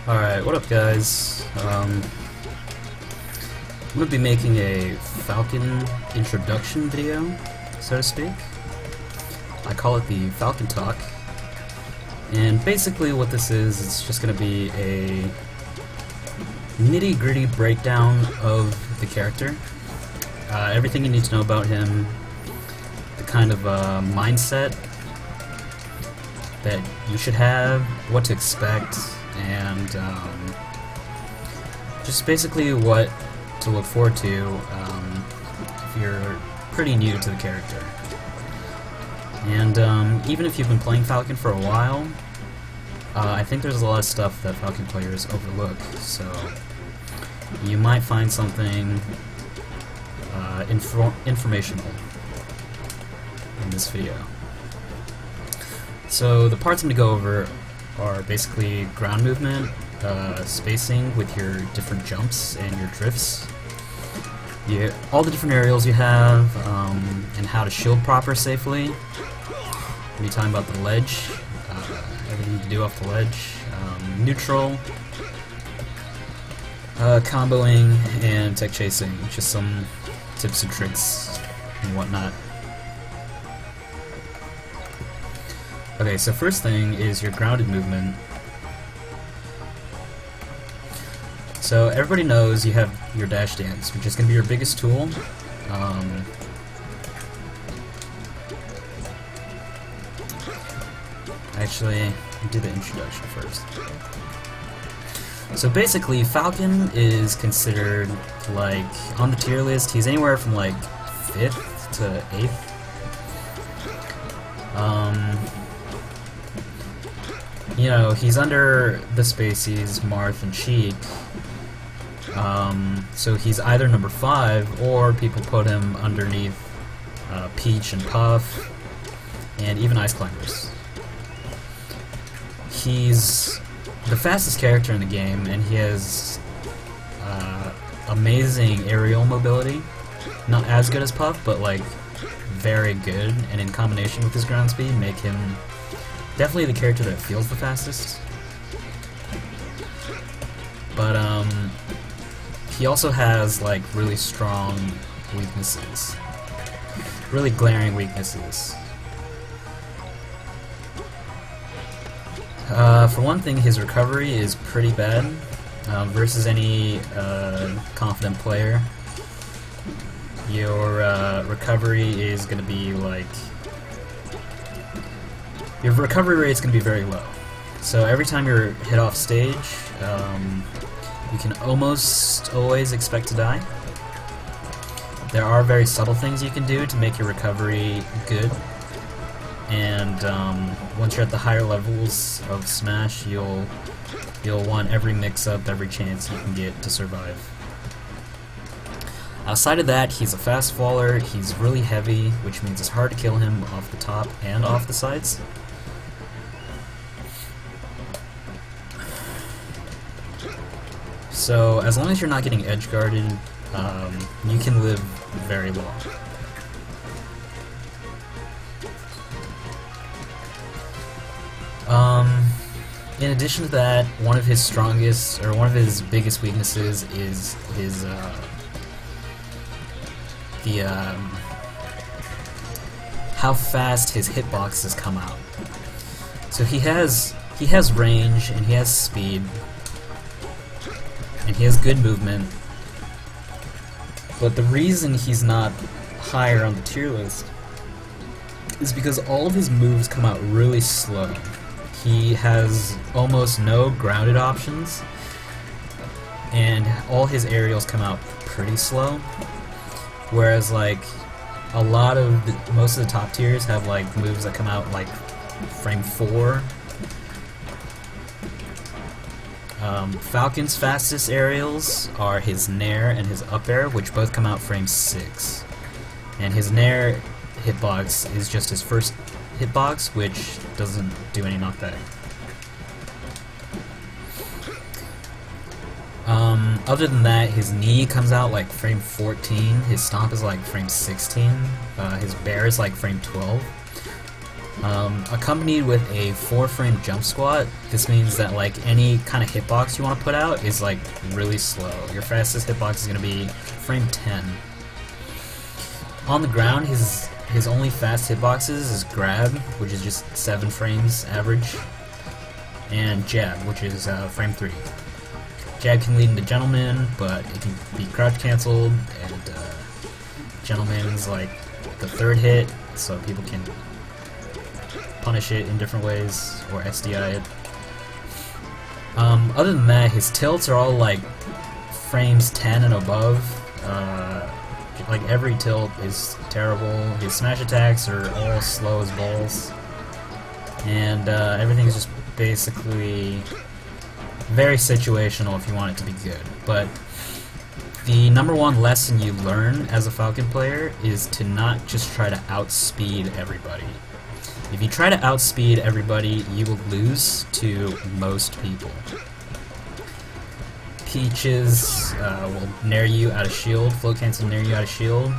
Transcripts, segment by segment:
Alright, what up guys? I'm going to be making a Falcon introduction video, so to speak. I call it the Falcon Talk. And basically what this is, it's just going to be a nitty-gritty breakdown of the character. Everything you need to know about him, the kind of mindset that you should have, what to expect, and just basically what to look forward to if you're pretty new to the character. And even if you've been playing Falcon for a while, I think there's a lot of stuff that Falcon players overlook, so you might find something informational in this video. So the parts I'm going to go over are basically ground movement, spacing with your different jumps and your drifts, all the different aerials you have, and how to shield proper safely. We'll be talking about the ledge, everything you can do off the ledge, neutral, comboing, and tech chasing, just some tips and tricks and whatnot. Okay, so first thing is your grounded movement. So everybody knows you have your dash dance, which is going to be your biggest tool. Actually, I'll do the introduction first. So basically, Falcon is considered, like, on the tier list, he's anywhere from like 5th to 8th. You know, he's under the Spacies, Marth, and Cheek, so he's either number 5, or people put him underneath Peach and Puff, and even Ice Climbers. He's the fastest character in the game, and he has amazing aerial mobility. Not as good as Puff, but like very good, and in combination with his ground speed, make him definitely the character that feels the fastest. But he also has like really strong weaknesses, really glaring weaknesses. For one thing, his recovery is pretty bad versus any confident player. Your recovery is going to be like, your recovery rate is going to be very low. So every time you're hit off stage, you can almost always expect to die. There are very subtle things you can do to make your recovery good, and once you're at the higher levels of Smash, you'll want every mix-up, every chance you can get to survive. Outside of that, he's a fast faller, he's really heavy, which means it's hard to kill him off the top and off the sides. So, as long as you're not getting edgeguarded, you can live very long. In addition to that, one of his strongest, or one of his biggest weaknesses is his, how fast his hitboxes come out. So he has range, and he has speed, and he has good movement, but the reason he's not higher on the tier list is because all of his moves come out really slow. He has almost no grounded options, and all his aerials come out pretty slow, whereas like most of the top tiers have like moves that come out like frame 4. Falcon's fastest aerials are his Nair and his up air, which both come out frame 6. And his Nair hitbox is just his first hitbox, which doesn't do any knockback. Other than that, his knee comes out like frame 14, his stomp is like frame 16, his bear is like frame 12. Accompanied with a 4-frame jump squat. This means that like any kind of hitbox you want to put out is like really slow. Your fastest hitbox is going to be frame 10. On the ground, his only fast hitboxes is grab, which is just 7 frames average, and jab, which is frame 3. Jab can lead into gentleman, but it can be crouch cancelled, and gentleman's like the 3rd hit, so people can punish it in different ways, or SDI it. Other than that, his tilts are all like frames 10 and above. Like every tilt is terrible. His smash attacks are all slow as balls, and everything is just basically very situational if you want it to be good. But the #1 lesson you learn as a Falcon player is to not just try to outspeed everybody. If you try to outspeed everybody, you will lose to most people. Peaches will nair you out of shield, float cancel nair you out of shield.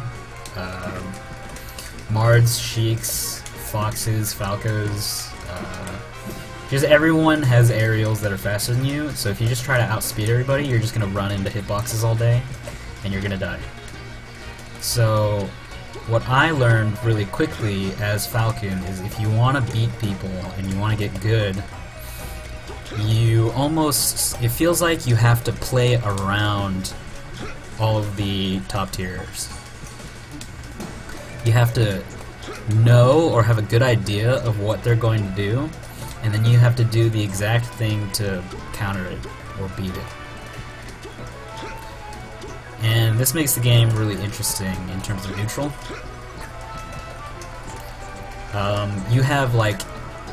Mards, Sheiks, Foxes, Falcos, just everyone has aerials that are faster than you, so if you just try to outspeed everybody, you're just going to run into hitboxes all day, and you're going to die. So what I learned really quickly as Falcon is if you want to beat people and you want to get good, it feels like you have to play around all of the top tiers. You have to know or have a good idea of what they're going to do, and then you have to do the exact thing to counter it or beat it. And this makes the game really interesting in terms of neutral. You have like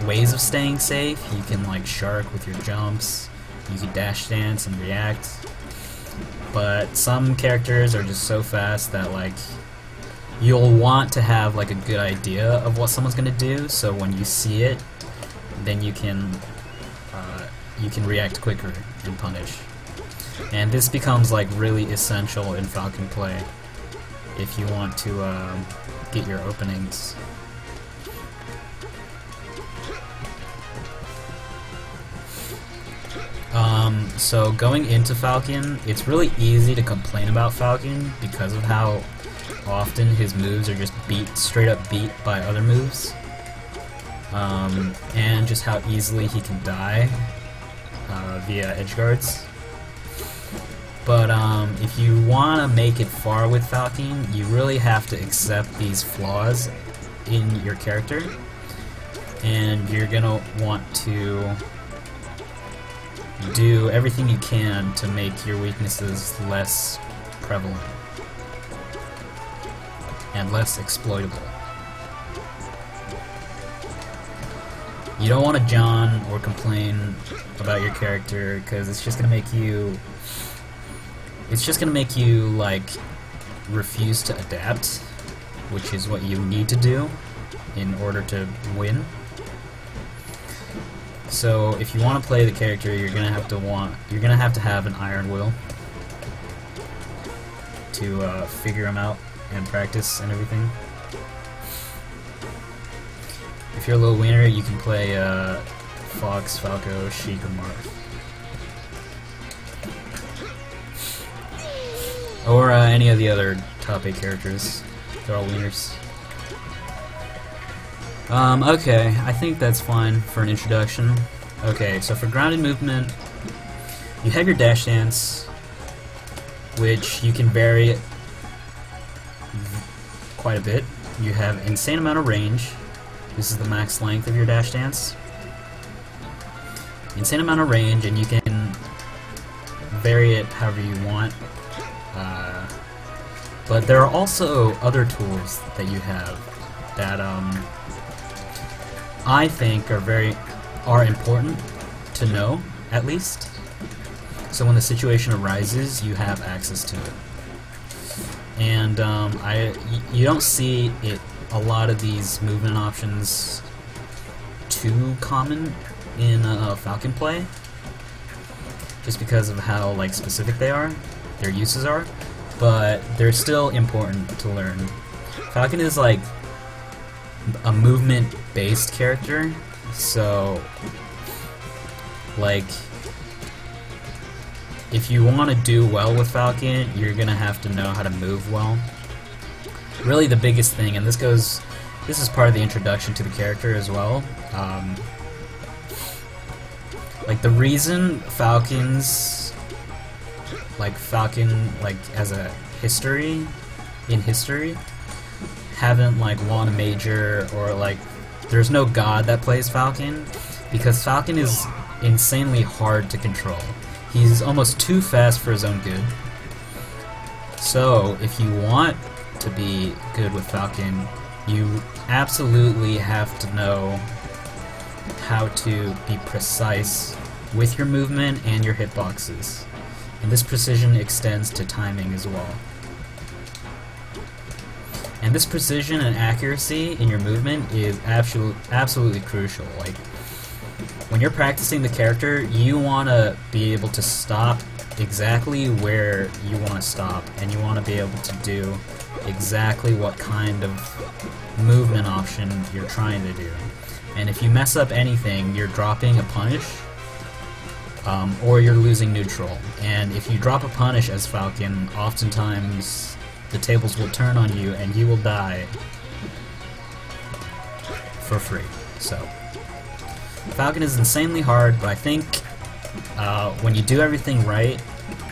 ways of staying safe. You can like shark with your jumps, you can dash dance and react, but some characters are just so fast that like you'll want to have like a good idea of what someone's gonna do, so when you see it, then you can react quicker and punish. And this becomes like really essential in Falcon play if you want to get your openings. So going into Falcon, it's really easy to complain about Falcon because of how often his moves are just straight up beat by other moves, and just how easily he can die via edge guards. But if you want to make it far with Falcon, you really have to accept these flaws in your character, and you're gonna want to do everything you can to make your weaknesses less prevalent and less exploitable. You don't want to John or complain about your character, because it's just gonna make you like refuse to adapt, which is what you need to do in order to win. So if you want to play the character, you're gonna have to have an iron will to figure him out and practice and everything. If you're a little wiener, you can play Fox, Falco, Sheik, or Marth. Or any of the other top 8 characters. They're all wieners. Okay, I think that's fine for an introduction. Okay, so for grounded movement, you have your dash dance, which you can vary quite a bit. You have insane amount of range. This is the max length of your dash dance. Insane amount of range, and you can vary it however you want. But there are also other tools that you have that I think are important to know, at least. So when the situation arises, you have access to it. And you don't see a lot of these movement options too common in Falcon play, just because of how like specific their uses are. But they're still important to learn. Falcon is like a movement based character, so like if you want to do well with Falcon, you're gonna have to know how to move well. Really the biggest thing, and this is part of the introduction to the character as well, like the reason Falcon as a history haven't like won a major, or like there's no god that plays Falcon, because Falcon is insanely hard to control. He's almost too fast for his own good. So if you want to be good with Falcon, you absolutely have to know how to be precise with your movement and your hitboxes. And this precision extends to timing as well. And this precision and accuracy in your movement is absolutely crucial. Like, when you're practicing the character, you want to be able to stop exactly where you want to stop, and you want to be able to do exactly what kind of movement option you're trying to do. And if you mess up anything, you're dropping a punish, or you're losing neutral. And if you drop a punish as Falcon, oftentimes the tables will turn on you and you will die for free. So Falcon is insanely hard, but I think when you do everything right,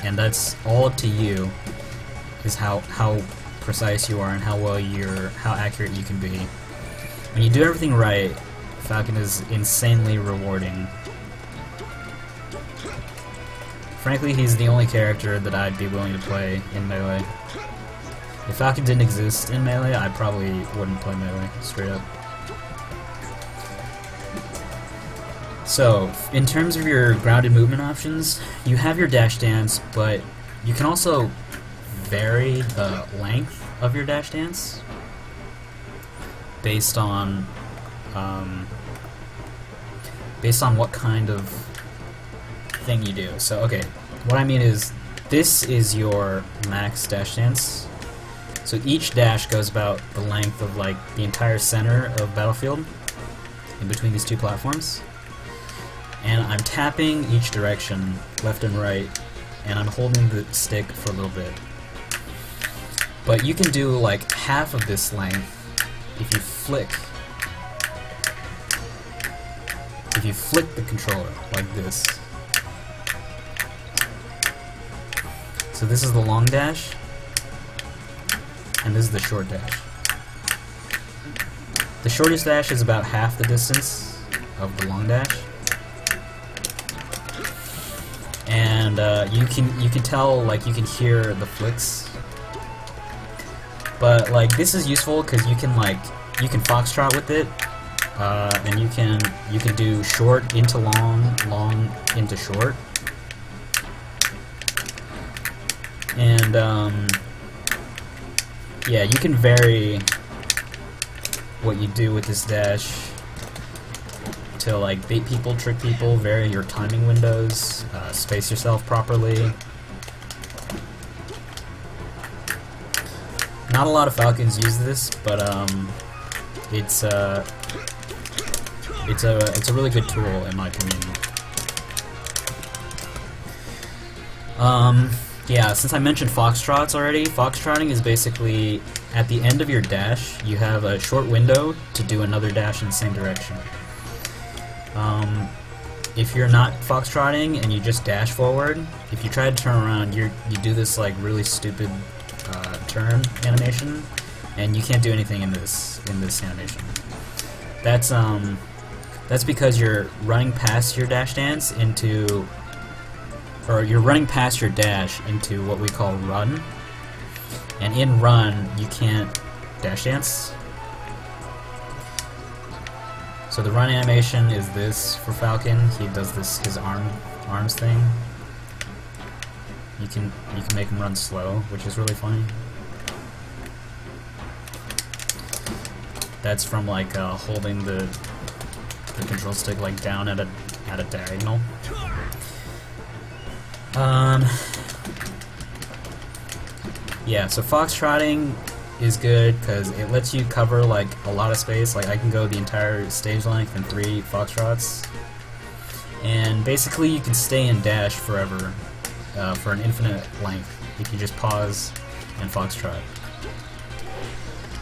and that's all up to you, is how precise you are and how accurate you can be. When you do everything right, Falcon is insanely rewarding. Frankly, he's the only character that I'd be willing to play in Melee. If Falcon didn't exist in Melee, I probably wouldn't play Melee, straight up. So, in terms of your grounded movement options, you have your dash dance, but you can also vary the length of your dash dance based on what kind of thing you do. So, okay, what I mean is, this is your max dash dance. So each dash goes about the length of like the entire center of Battlefield in between these two platforms. And I'm tapping each direction, left and right, and I'm holding the stick for a little bit. But you can do like half of this length if you flick the controller like this. So this is the long dash, and this is the short dash. The shortest dash is about half the distance of the long dash. And you can tell, like, you can hear the flicks. But like this is useful because you can foxtrot with it, and you can do short into long, long into short, and yeah, you can vary what you do with this dash to like bait people, trick people, vary your timing windows, space yourself properly. Not a lot of Falcons use this, but it's a really good tool in my opinion. Yeah, since I mentioned foxtrots already, foxtrotting is basically at the end of your dash, you have a short window to do another dash in the same direction. If you're not foxtrotting and you just dash forward, if you try to turn around, you do this like really stupid turn animation, and you can't do anything in this animation. That's because you're running past your dash dance into, or you're running past your dash into what we call run, and in run you can't dash dance. So the run animation is this for Falcon. He does this his arms thing. You can make him run slow, which is really funny. That's from like holding the control stick like down at a diagonal. Yeah, so foxtrotting is good because it lets you cover like a lot of space. Like I can go the entire stage length in 3 foxtrots, and basically you can stay in dash forever for an infinite length if you just pause and foxtrot,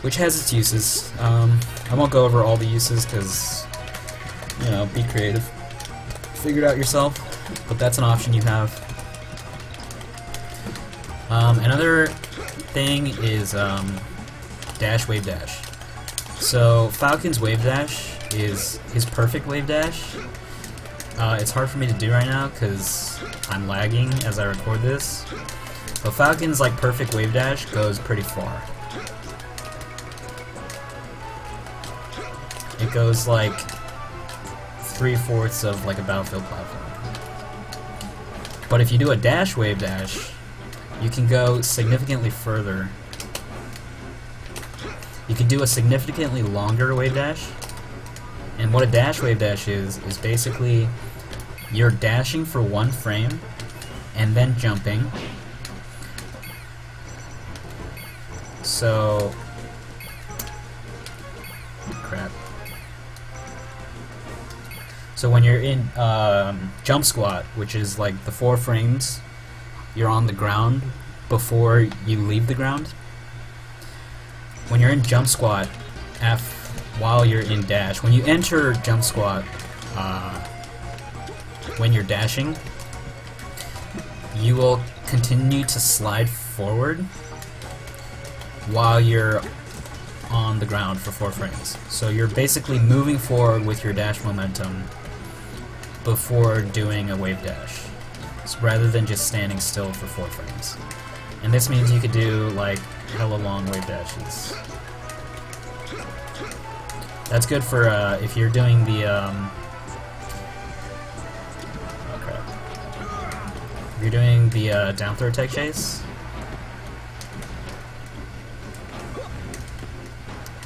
which has its uses. I won't go over all the uses because, you know, be creative, figure it out yourself, but that's an option you have. Another thing is dash wave dash. So Falcon's wave dash is his perfect wave dash. It's hard for me to do right now because I'm lagging as I record this, but Falcon's like perfect wave dash goes pretty far. It goes like 3/4 of like a battlefield platform. But if you do a dash wave dash, you can go significantly further. You can do a significantly longer wave dash. And what a dash wave dash is basically you're dashing for 1 frame and then jumping. So crap. So when you're in jump squat, which is like the 4 frames you're on the ground before you leave the ground. When you're in jump squat, while you're in dash, when you enter jump squat, when you're dashing, you will continue to slide forward while you're on the ground for 4 frames. So you're basically moving forward with your dash momentum before doing a wave dash, rather than just standing still for 4 frames. And this means you could do like hella long wave dashes. That's good for if you're doing the oh crap. If you're doing the down throw tech chase.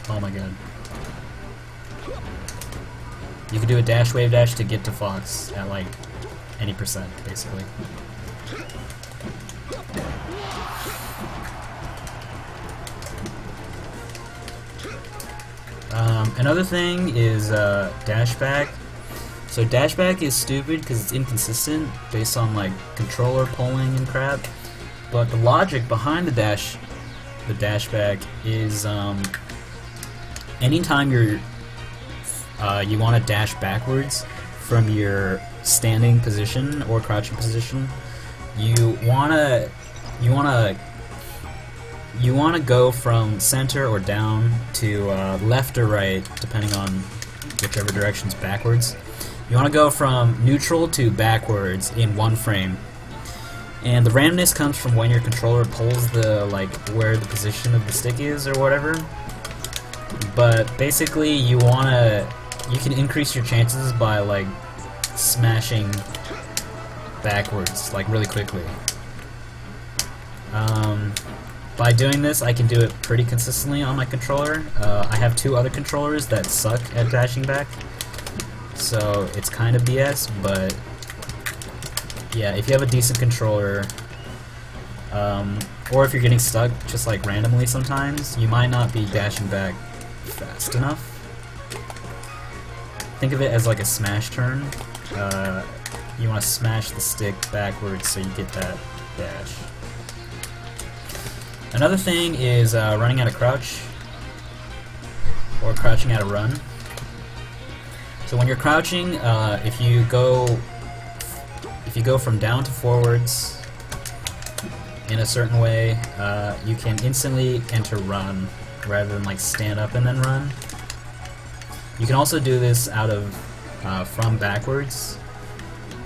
Oh my god. You can do a dash wave dash to get to Fox at like any percent, basically. Another thing is dashback. So dashback is stupid because it's inconsistent based on like controller polling and crap. But the logic behind the dashback is anytime you want to dash backwards from your standing position or crouching position, you wanna go from center or down to left or right, depending on whichever direction's backwards. You want to go from neutral to backwards in 1 frame. And the randomness comes from when your controller pulls the where the position of the stick is or whatever. But basically, you can increase your chances by like smashing backwards like really quickly. By doing this, I can do it pretty consistently on my controller. I have 2 other controllers that suck at dashing back, so it's kind of BS, but yeah, if you have a decent controller, or if you're getting stuck just like randomly sometimes, you might not be dashing back fast enough. Think of it as like a smash turn. You want to smash the stick backwards so you get that dash. Another thing is running out of crouch, or crouching out of run. So when you're crouching, if you go from down to forwards in a certain way, you can instantly enter run rather than like stand up and then run. You can also do this out of from backwards.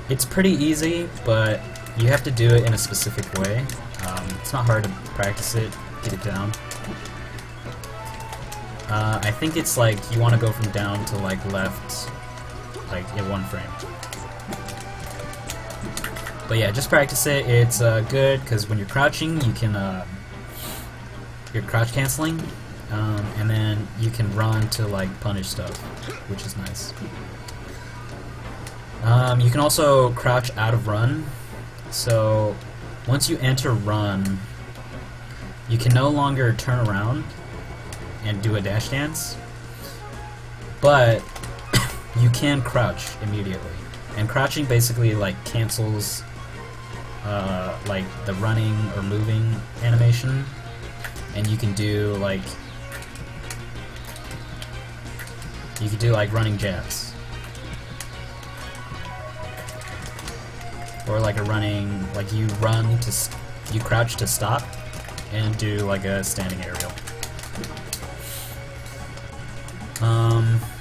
It's pretty easy, but you have to do it in a specific way. It's not hard to practice it, get it down. I think it's like you want to go from down to like left, like in 1 frame. But yeah, just practice it. It's good because when you're crouching, you can you're crouch canceling, and then you can run to like punish stuff, which is nice. You can also crouch out of run. So once you enter run, you can no longer turn around and do a dash dance, but you can crouch immediately. And crouching basically like cancels like the running or moving animation, and you can do like running jabs, or like a running, like you crouch to stop and do like a standing aerial.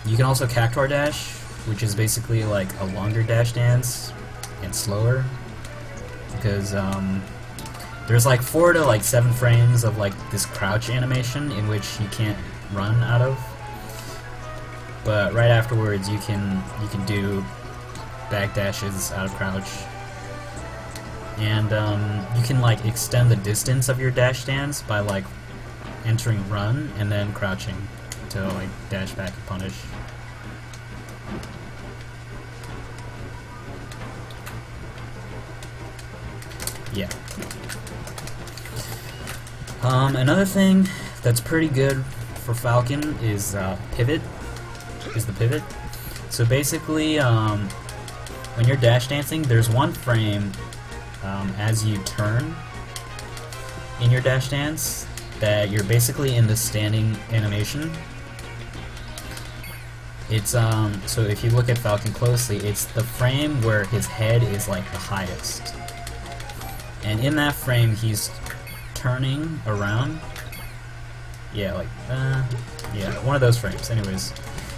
You can also cactuar dash, which is basically like a longer dash dance and slower, because there's like 4 to 7 frames of like this crouch animation in which you can't run out of, but right afterwards you can do back dashes out of crouch, and you can like extend the distance of your dash dance by like entering run and then crouching to like dash back and punish. Yeah. Another thing that's pretty good for Falcon is pivot. The pivot. So basically, when you're dash dancing, there's one frame as you turn in your dash dance that you're basically in the standing animation. It's so if you look at Falcon closely, it's the frame where his head is like the highest. And in that frame, he's turning around. Yeah, like, yeah, one of those frames. Anyways,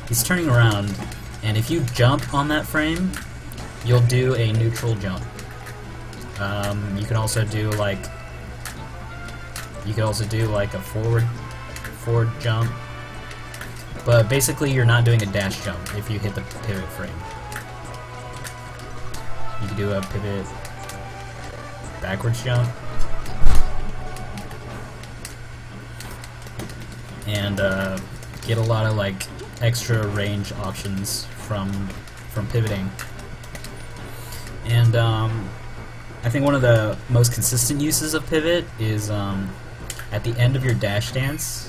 he's turning around, and if you jump on that frame, you'll do a neutral jump. You can also do like a forward jump. But basically, you're not doing a dash jump if you hit the pivot frame. You can do a pivot backwards jump, and get a lot of like extra range options from pivoting. And I think one of the most consistent uses of pivot is at the end of your dash dance.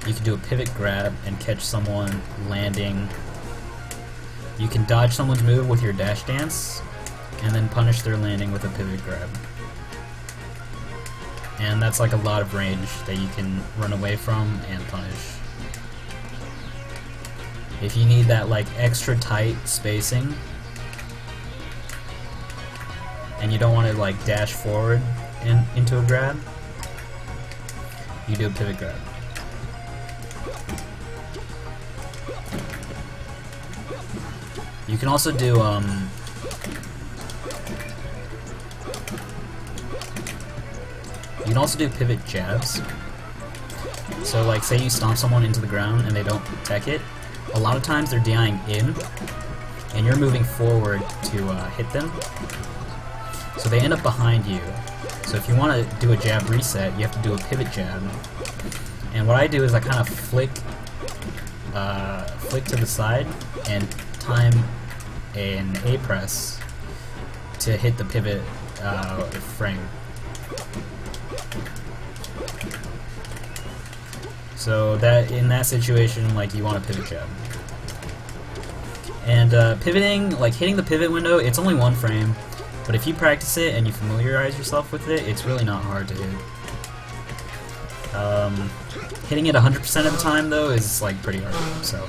You can do a pivot grab and catch someone landing. You can dodge someone's move with your dash dance, and then punish their landing with a pivot grab. And that's like a lot of range that you can run away from and punish. If you need that like extra tight spacing, and you don't want to like dash forward into a grab, you do a pivot grab. You can also do pivot jabs. So like say you stomp someone into the ground and they don't tech it, a lot of times they're DIing in and you're moving forward to hit them. So they end up behind you. So if you want to do a jab reset, you have to do a pivot jab. And what I do is I kind of flick to the side and time an A press to hit the pivot frame. So that in that situation, like, you want a pivot jab. And pivoting, like hitting the pivot window, it's only one frame, but if you practice it and you familiarize yourself with it, it's really not hard to hit. Hitting it 100% of the time though is like pretty hard, so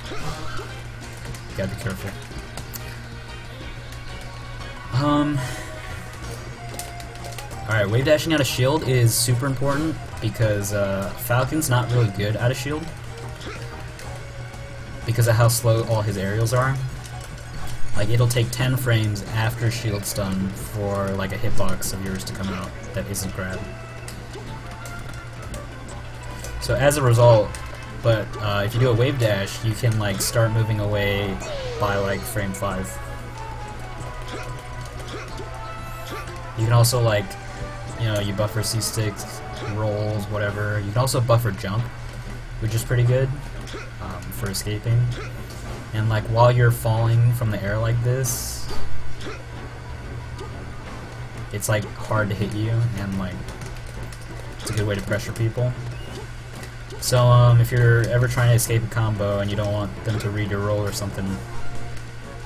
you gotta be careful. Alright, wave dashing out of shield is super important because Falcon's not really good out of shield because of how slow all his aerials are. Like, it'll take 10 frames after shield stun for like a hitbox of yours to come out that isn't grab. So as a result, but if you do a wave dash, you can like start moving away by like frame 5. You can also like, you know, you buffer C-sticks, rolls, whatever. You can also buffer jump, which is pretty good for escaping. And like while you're falling from the air like this, it's like hard to hit you, and like a good way to pressure people. So if you're ever trying to escape a combo and you don't want them to read your roll or something,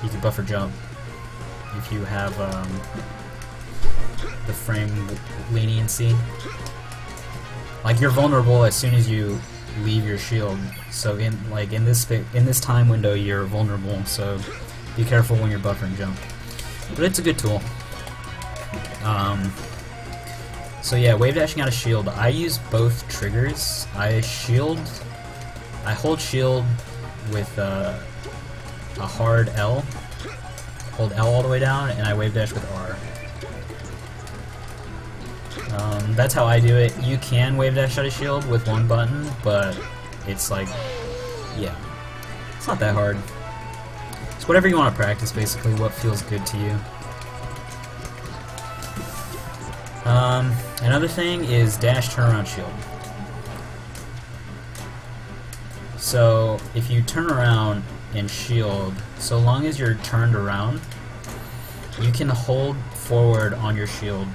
you can buffer jump if you have the frame leniency. Like, you're vulnerable as soon as you leave your shield. So in this time window, you're vulnerable. So be careful when you're buffering jump. But it's a good tool. So yeah, wave dashing out of shield. I use both triggers. I hold shield with a hard L. Hold L all the way down, and I wave dash with R. That's how I do it. You can wave dash out of shield with one button, but it's like, yeah, it's not that hard. It's whatever you want to practice, basically, what feels good to you. Another thing is dash turnaround shield. So if you turn around and shield, so long as you're turned around, you can hold forward on your shield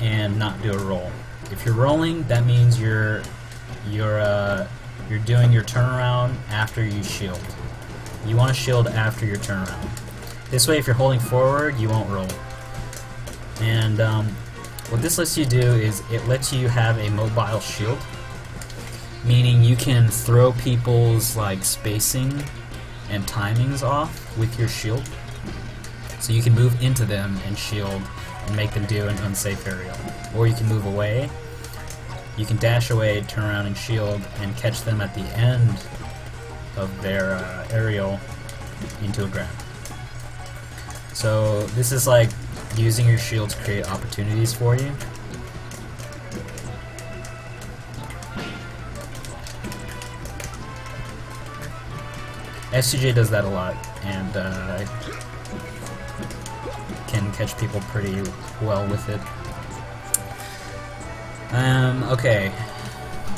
and not do a roll. If you're rolling, that means you're doing your turnaround after you shield. You want to shield after your turnaround. This way, if you're holding forward, you won't roll. And what this lets you do is it lets you have a mobile shield, meaning you can throw people's like spacing and timings off with your shield. So you can move into them and shield and make them do an unsafe aerial. Or you can move away. You can dash away, turn around and shield, and catch them at the end of their aerial into a grab. So this is like using your shield to create opportunities for you. S2J does that a lot, and can catch people pretty well with it. Okay.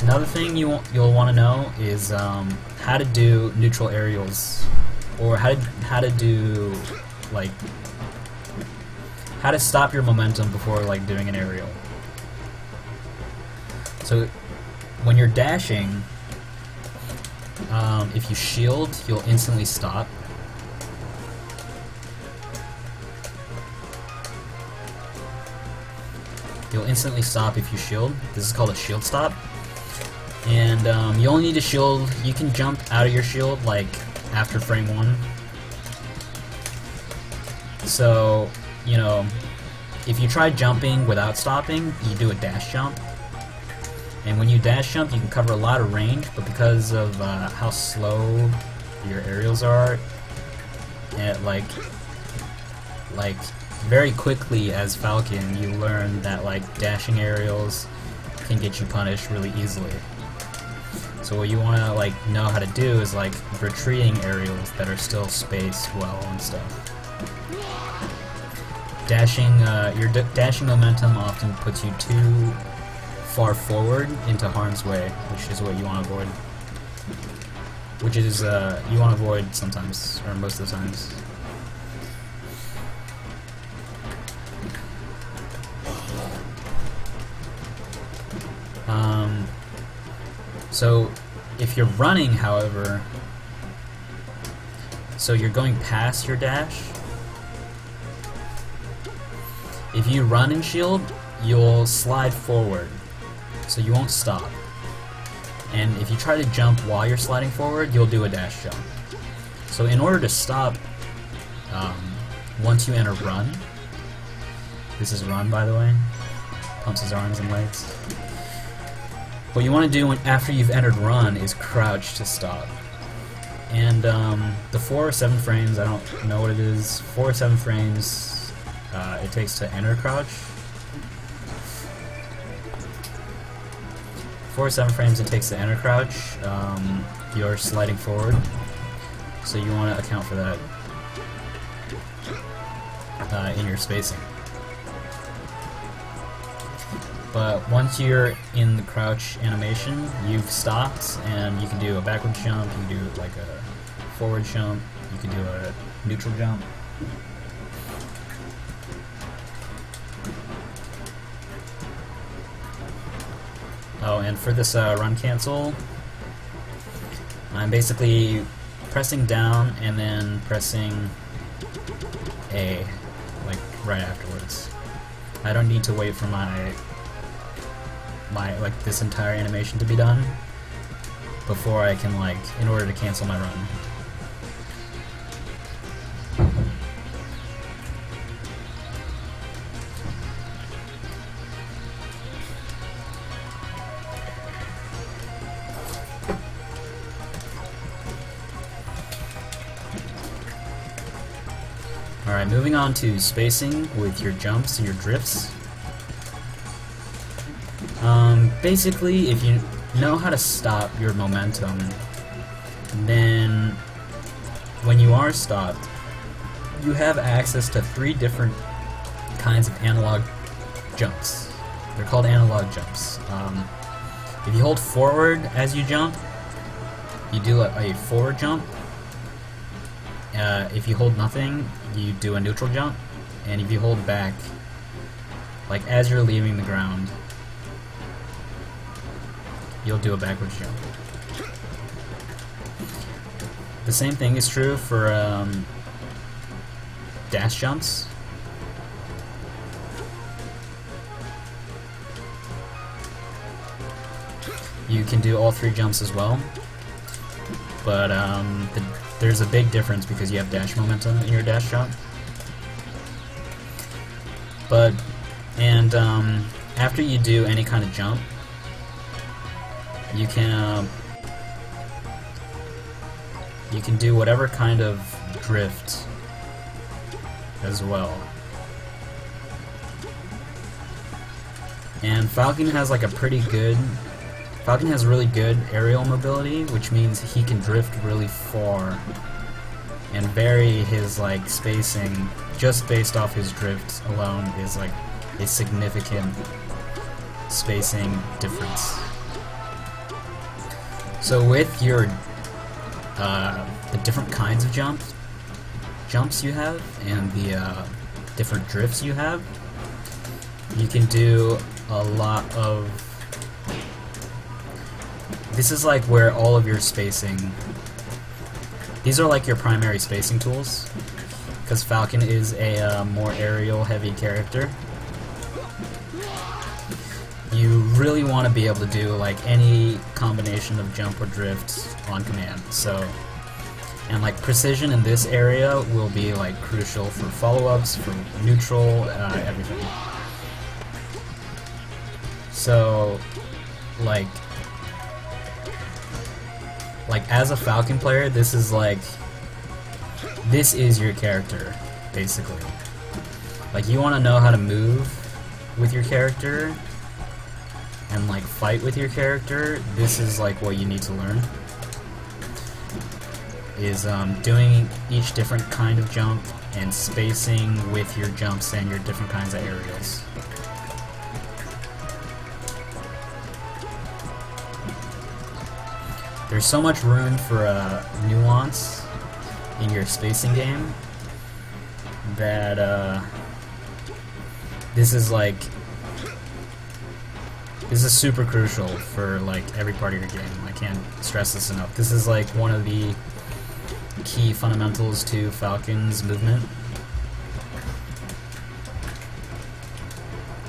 Another thing you'll want to know is how to do neutral aerials, or how to do like how to stop your momentum before like doing an aerial. So when you're dashing, if you shield, you'll instantly stop. You'll instantly stop if you shield. This is called a shield stop. And you only need to shield. You can jump out of your shield like after frame 1. So, you know, if you try jumping without stopping, you do a dash jump. And when you dash jump, you can cover a lot of range, but because of how slow your aerials are, and like very quickly as Falcon, you learn that like dashing aerials can get you punished really easily. So what you want to like know how to do is like retreating aerials that are still spaced well and stuff. Dashing, your dashing momentum often puts you too far forward into harm's way, which is what you want to avoid. Which is you want to avoid sometimes, or most of the times. So if you're running, however, so you're going past your dash, if you run and shield, you'll slide forward, so you won't stop. And if you try to jump while you're sliding forward, you'll do a dash jump. So in order to stop, once you enter run, this is run by the way, pumps his arms and legs. What you want to do after you've entered run is crouch to stop. And the 4 or 7 frames, I don't know what it is, 4 or 7 frames it takes to enter crouch. 4 or 7 frames it takes to enter crouch, you're sliding forward. So you want to account for that in your spacing. But once you're in the crouch animation, you've stopped, and you can do a backward jump, you can do like a forward jump, you can do a neutral jump. Oh, and for this run cancel, I'm basically pressing down and then pressing A, like right afterwards. I don't need to wait for my like this entire animation to be done before I can, like, in order to cancel my run. Alright, moving on to spacing with your jumps and your drifts. Basically, if you know how to stop your momentum, then when you are stopped, you have access to 3 different kinds of analog jumps. They're called analog jumps. If you hold forward as you jump, you do a forward jump. If you hold nothing, you do a neutral jump, and if you hold back, like as you're leaving the ground, you'll do a backwards jump. The same thing is true for dash jumps. You can do all 3 jumps as well, but there's a big difference because you have dash momentum in your dash jump. But, and after you do any kind of jump, you can do whatever kind of drift as well. And Falcon has like a pretty good, Falcon has really good aerial mobility, which means he can drift really far and vary his like spacing just based off his drift alone is like a significant spacing difference. So with your the different kinds of jumps you have and the different drifts you have, you can do a lot of. This is like where all of your spacing. These are like your primary spacing tools, because Falcon is a more aerial heavy character. You really want to be able to do like any combination of jump or drift on command. So, and like precision in this area will be like crucial for follow-ups, for neutral, everything. So, like as a Falcon player, this is your character, basically. Like, you want to know how to move with your character and like fight with your character. This is like what you need to learn, is doing each different kind of jump and spacing with your jumps and your different kinds of aerials. There's so much room for nuance in your spacing game that this is super crucial for like every part of your game. I can't stress this enough. This is like one of the key fundamentals to Falcon's movement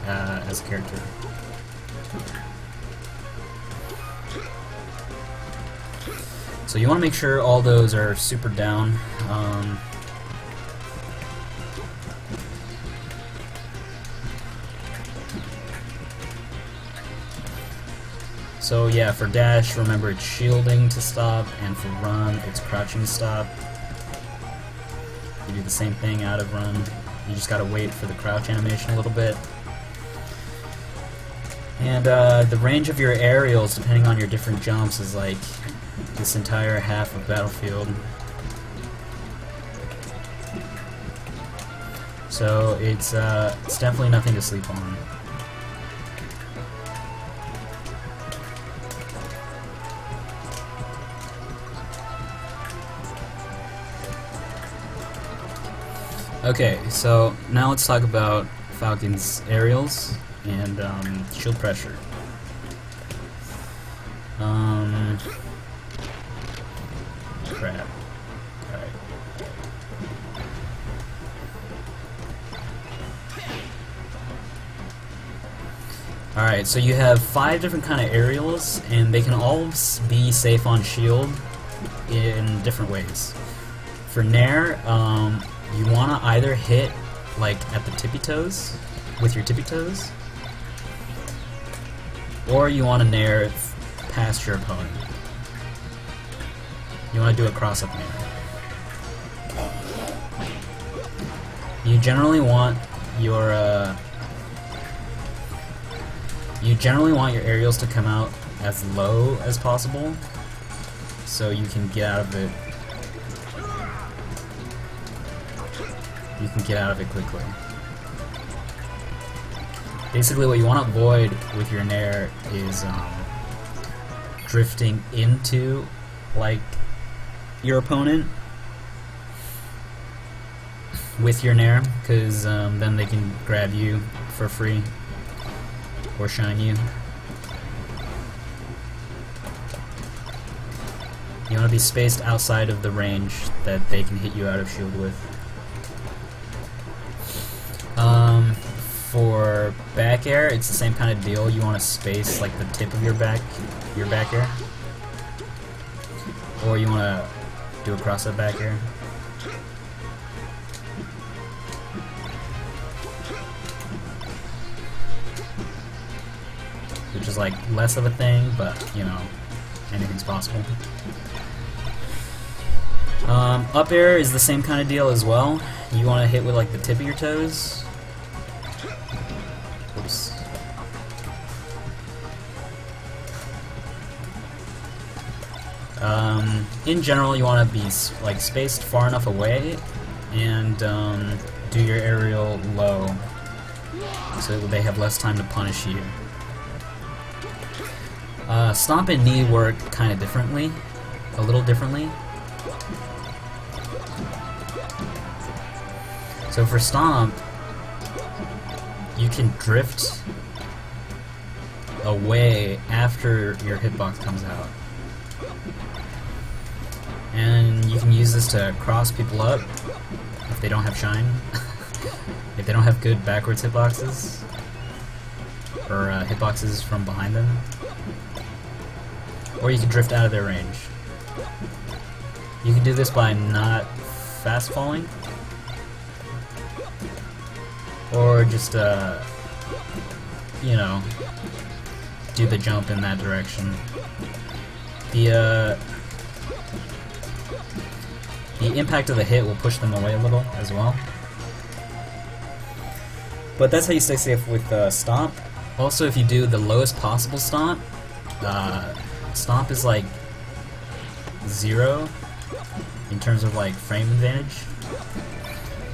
as a character. So you want to make sure all those are super down. So yeah, for dash, remember it's shielding to stop, and for run, it's crouching to stop. You do the same thing out of run. You just gotta wait for the crouch animation a little bit. And the range of your aerials, depending on your different jumps, is like this entire half of Battlefield. So it's definitely nothing to sleep on. Okay, so now let's talk about Falcon's aerials and shield pressure. Alright, so you have 5 different kind of aerials, and they can all be safe on shield in different ways. For Nair, you want to either hit like at the tippy toes, with your tippy toes, or you want to Nair past your opponent. You want to do a cross-up Nair. You generally want your aerials to come out as low as possible, so you can get out of it. You can get out of it quickly. Basically, what you want to avoid with your Nair is drifting into like your opponent with your Nair, because then they can grab you for free or shine you. You want to be spaced outside of the range that they can hit you out of shield with. For back air, it's the same kind of deal. You want to space like the tip of your back air, or you want to do a cross-up back air. Which is like less of a thing, but you know, anything's possible. Up air is the same kind of deal as well. You want to hit with like the tip of your toes. Oops. In general, you want to be like spaced far enough away and do your aerial low, so they have less time to punish you. Stomp and knee work kind of differently, a little differently. So for stomp, you can drift away after your hitbox comes out. And you can use this to cross people up if they don't have shine, if they don't have good backwards hitboxes, or hitboxes from behind them. Or you can drift out of their range. You can do this by not fast falling, or just you know, do the jump in that direction. The impact of the hit will push them away a little as well. But that's how you stay safe with stomp. Also, if you do the lowest possible stomp, stomp is like 0 in terms of like frame advantage,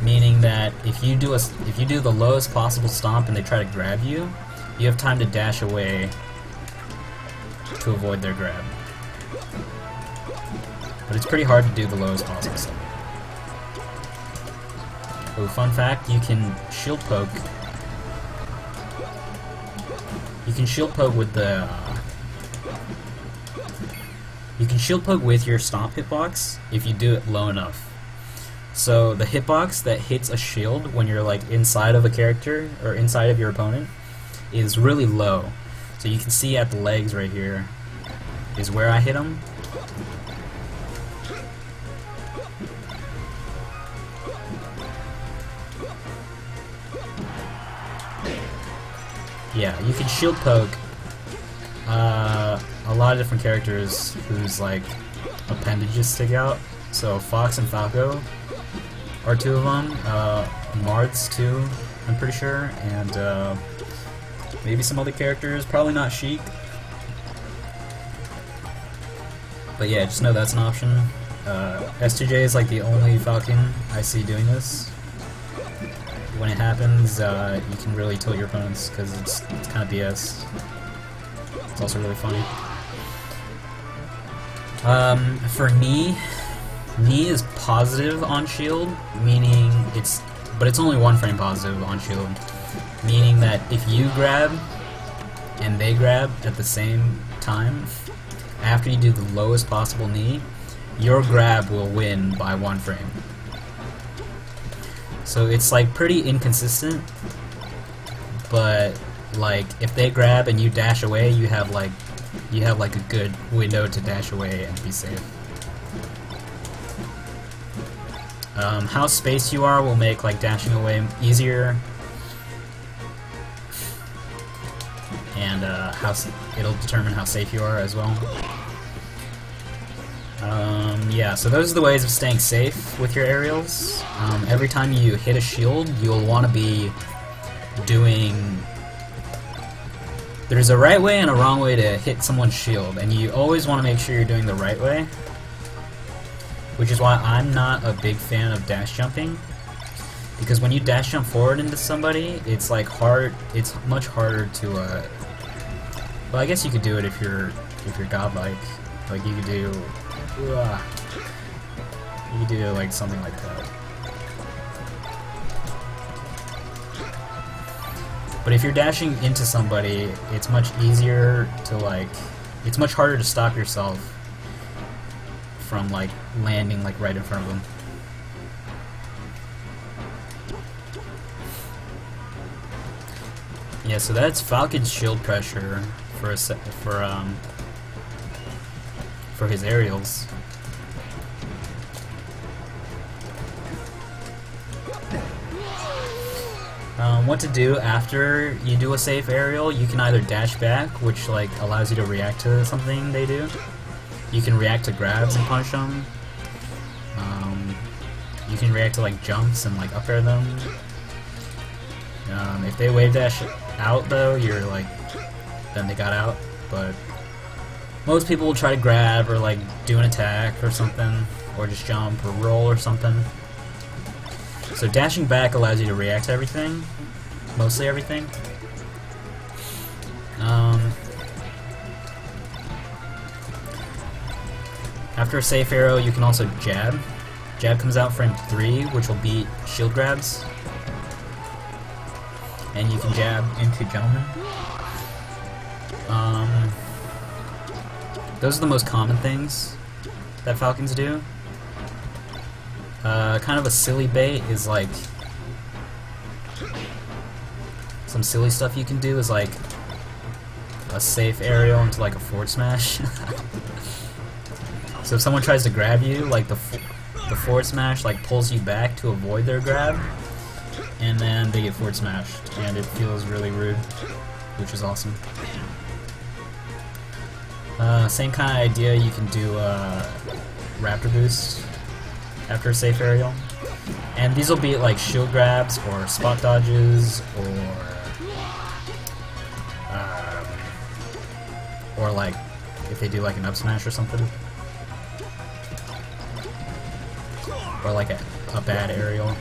meaning that if you do the lowest possible stomp and they try to grab you, you have time to dash away to avoid their grab. But it's pretty hard to do the lowest possible stomp. Oh, fun fact, you can shield poke. You can shield poke with the you can shield poke with your stomp hitbox if you do it low enough. So the hitbox that hits a shield when you're like inside of a character or inside of your opponent is really low. So you can see at the legs right here is where I hit them. Yeah, you can shield poke a lot of different characters whose like appendages stick out. So Fox and Falco are 2 of them. Mards too, I'm pretty sure, and maybe some other characters. Probably not Sheik. But yeah, just know that's an option. S2J is like the only Falcon I see doing this. When it happens, you can really tilt your opponents because it's kind of BS. It's also really funny. For knee is positive on shield, meaning it's only 1 frame positive on shield, meaning that if you grab and they grab at the same time, after you do the lowest possible knee, your grab will win by 1 frame. So it's like pretty inconsistent, but like if they grab and you dash away, you have like a good window to dash away and be safe. How spaced you are will make like dashing away easier, and it'll determine how safe you are as well. Yeah, so those are the ways of staying safe with your aerials. Every time you hit a shield, you'll want to be doing... There's a right way and a wrong way to hit someone's shield, and you always want to make sure you're doing the right way. Which is why I'm not a big fan of dash jumping. Because when you dash jump forward into somebody, it's like it's much harder to, well, I guess you could do it if you're godlike. Like you could do like something like that. But if you're dashing into somebody, it's much easier to it's much harder to stop yourself from like landing like right in front of them. Yeah, so that's Falcon's shield pressure for his aerials. What to do after you do a safe aerial, you can either dash back, which like allows you to react to something they do. You can react to grabs and punish them. You can react to like jumps and like up air them. If they wave dash out though, you're like, then they got out. But most people will try to grab or like do an attack or something, or just jump or roll or something. So dashing back allows you to react to everything, mostly everything. After a safe arrow, you can also jab. Jab comes out frame 3, which will beat shield grabs. And you can jab into gentlemen. Those are the most common things that Falcons do. Kind of a silly bait is like... Some silly stuff you can do is like a safe aerial into like a forward smash. So if someone tries to grab you, like the forward smash like pulls you back to avoid their grab, and then they get forward smashed, and it feels really rude, which is awesome. Same kind of idea, you can do Raptor Boost after a safe aerial. And these will be like shield grabs or spot dodges or like if they do like an up smash or something. Or like a bad aerial.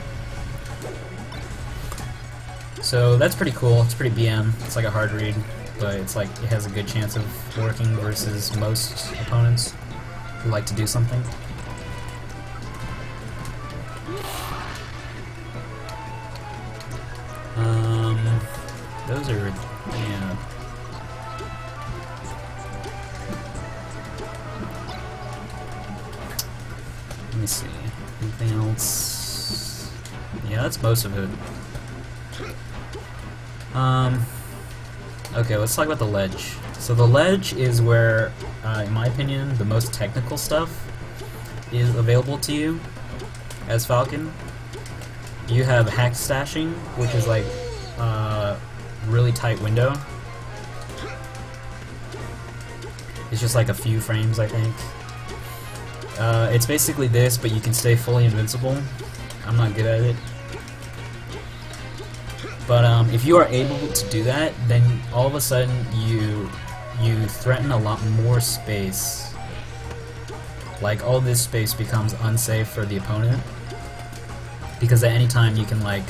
So that's pretty cool. It's pretty BM. It's like a hard read, but it's like it has a good chance of working versus most opponents who like to do something. Those are, yeah. Let me see. Anything else? Yeah, that's most of it. Okay, let's talk about the ledge. So the ledge is where, in my opinion, the most technical stuff is available to you as Falcon. You have hack stashing, which is like really tight window. It's just like a few frames, I think. It's basically this, but you can stay fully invincible. I'm not good at it. But if you are able to do that, then all of a sudden you threaten a lot more space. Like all this space becomes unsafe for the opponent, because at any time you can like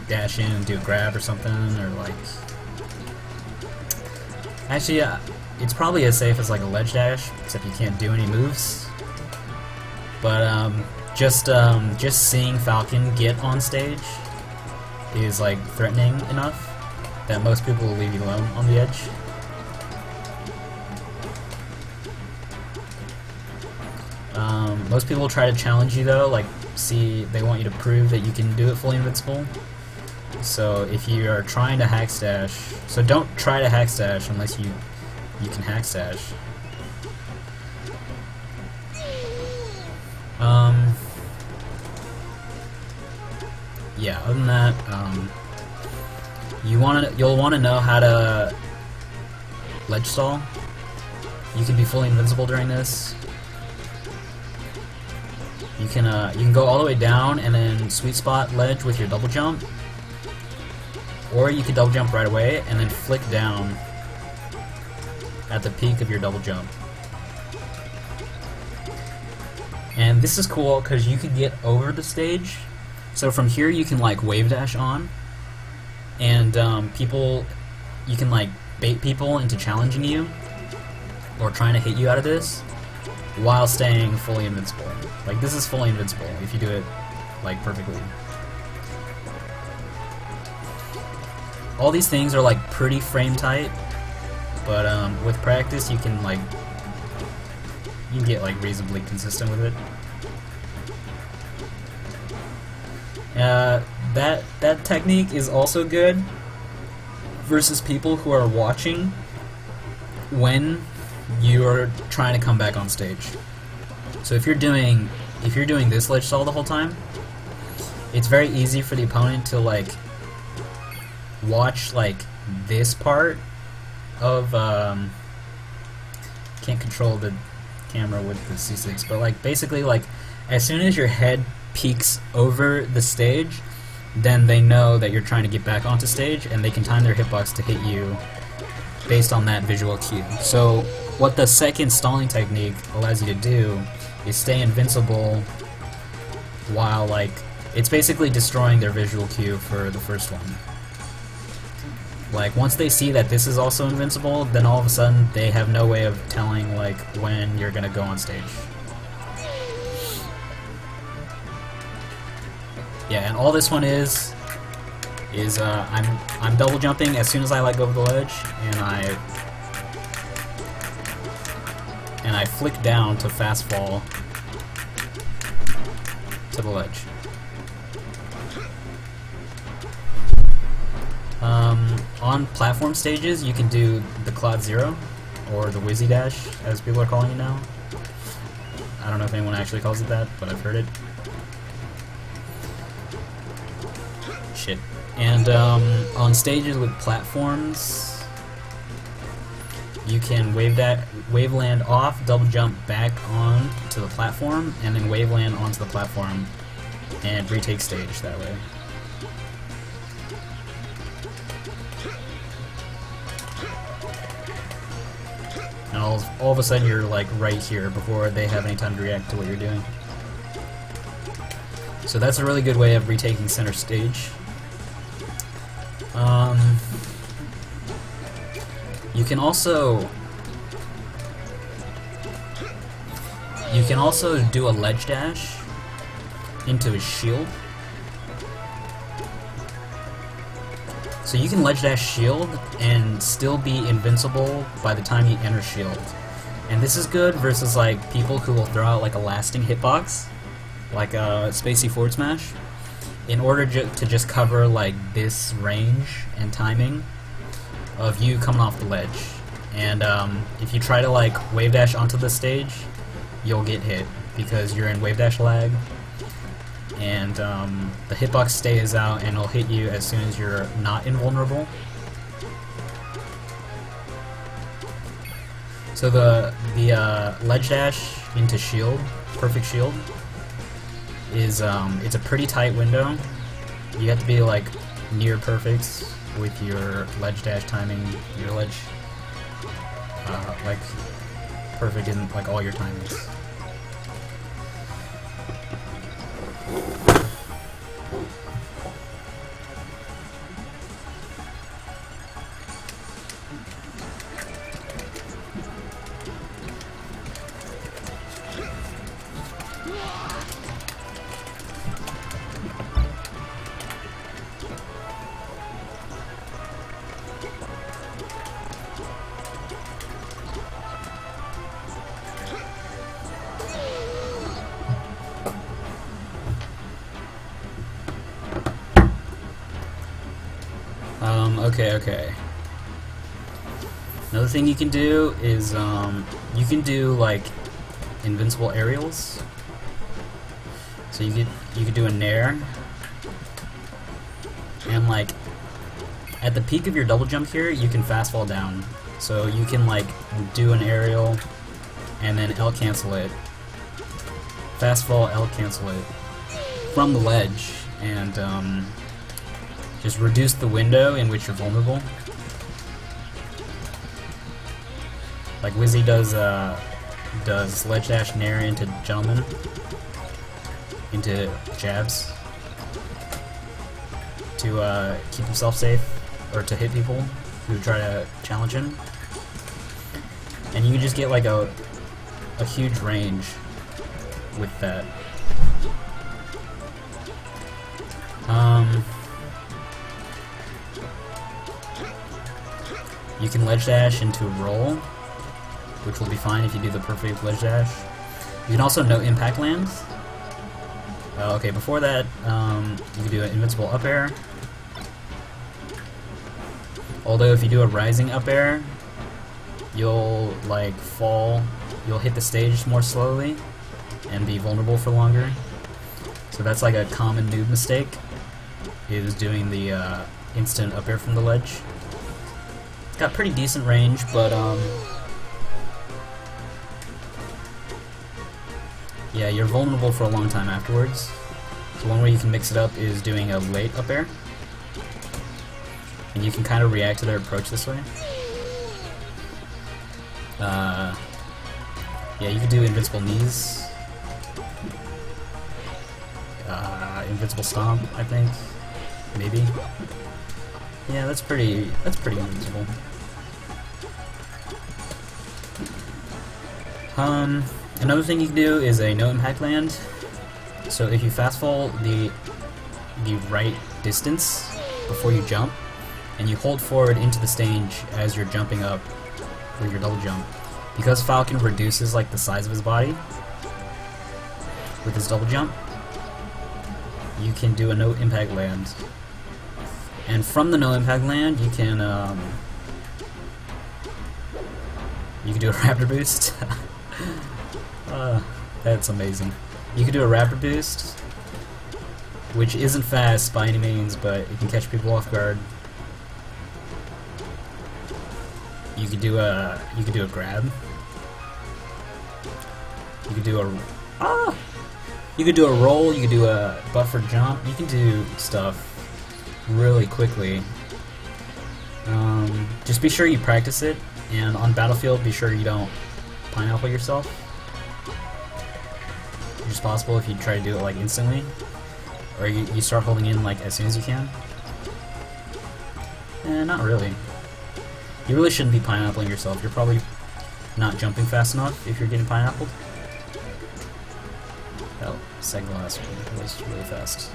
dash in and do a grab or something, or like actually yeah, it's probably as safe as like a ledge dash, except you can't do any moves. But just seeing Falcon get on stage is like threatening enough that most people will leave you alone on the edge. Most people will try to challenge you though, like see, they want you to prove that you can do it fully invincible. So if you are trying to hack stash, so don't try to hack stash unless you can hack stash. Yeah, other than that, you'll want to know how to ledge stall. You can be fully invincible during this. You can go all the way down and then sweet spot ledge with your double jump, or you can double jump right away and then flick down at the peak of your double jump. And this is cool because you can get over the stage. So from here you can like wave dash on, and you can like bait people into challenging you or trying to hit you out of this while staying fully invincible. Like, this is fully invincible if you do it like perfectly. All these things are like pretty frame tight, but with practice you can get like reasonably consistent with it. That technique is also good versus people who are watching when you're trying to come back on stage. So if you're doing this ledge stall the whole time, it's very easy for the opponent to like watch like this part of can't control the camera with the C6, but like basically like as soon as your head peeks over the stage, then they know that you're trying to get back onto stage, and they can time their hitbox to hit you based on that visual cue. So what the second stalling technique allows you to do is stay invincible while like it's basically destroying their visual cue for the first one. Like once they see that this is also invincible, then all of a sudden they have no way of telling like when you're gonna go on stage. Yeah, and all this one is I'm double jumping as soon as I let go of the ledge, and I flick down to fast fall to the ledge. On platform stages, you can do the Cloud Zero, or the Wizzy Dash, as people are calling it now. I don't know if anyone actually calls it that, but I've heard it. Shit. And on stages with platforms, you can waveland off, double jump back on to the platform, and then waveland onto the platform and retake stage that way. And all of a sudden you're like right here before they have any time to react to what you're doing. So that's a really good way of retaking center stage. You can also do a ledge dash into a shield. So you can ledge dash shield and still be invincible by the time you enter shield. And this is good versus like people who will throw out like a lasting hitbox, like a spacey forward smash, in order to just cover like this range and timing of you coming off the ledge. And if you try to like wave dash onto the stage, you'll get hit because you're in wave dash lag, and the hitbox stays out and it'll hit you as soon as you're not invulnerable. So the ledge dash into shield, perfect shield, is it's a pretty tight window. You have to be like near perfect with your ledge dash timing, your ledge like perfect in like all your timings. Okay. Another thing you can do is, you can do, like, invincible aerials. So you could do a nair. And, like, at the peak of your double jump here, you can fast fall down. So you can, like, do an aerial, and then L cancel it. Fast fall, L cancel it. From the ledge, and, just reduce the window in which you're vulnerable. Like Wizzy does ledge dash nair into gentlemen, into jabs, to keep himself safe, or to hit people who try to challenge him. And you can just get like a huge range with that. You can ledge dash into a roll, which will be fine if you do the perfect ledge dash. You can also no impact land. Okay, before that, you can do an invincible up air. Although if you do a rising up air, you'll like fall, you'll hit the stage more slowly and be vulnerable for longer. So that's like a common noob mistake, is doing the instant up air from the ledge. It's got pretty decent range, but yeah, you're vulnerable for a long time afterwards. So one way you can mix it up is doing a late up air, and you can kind of react to their approach this way. Yeah, you can do invincible knees, invincible stomp, I think, maybe. Yeah, that's pretty invincible. Another thing you can do is a no impact land. So if you fast fall the right distance before you jump, and you hold forward into the stage as you're jumping up with your double jump, because Falcon reduces like the size of his body with his double jump, you can do a no impact land. And from the no impact land, you can do a raptor boost. That's amazing. You can do a raptor boost, which isn't fast by any means, but it can catch people off guard. You could do a grab. You could do you could do a roll. You could do a buffer jump. You can do stuff really quickly. Just be sure you practice it, and on Battlefield, be sure you don't pineapple yourself. Which is possible if you try to do it like instantly, or you start holding in like as soon as you can. Not really. You really shouldn't be pineappling yourself. You're probably not jumping fast enough if you're getting pineappled. Oh, second last one was really fast.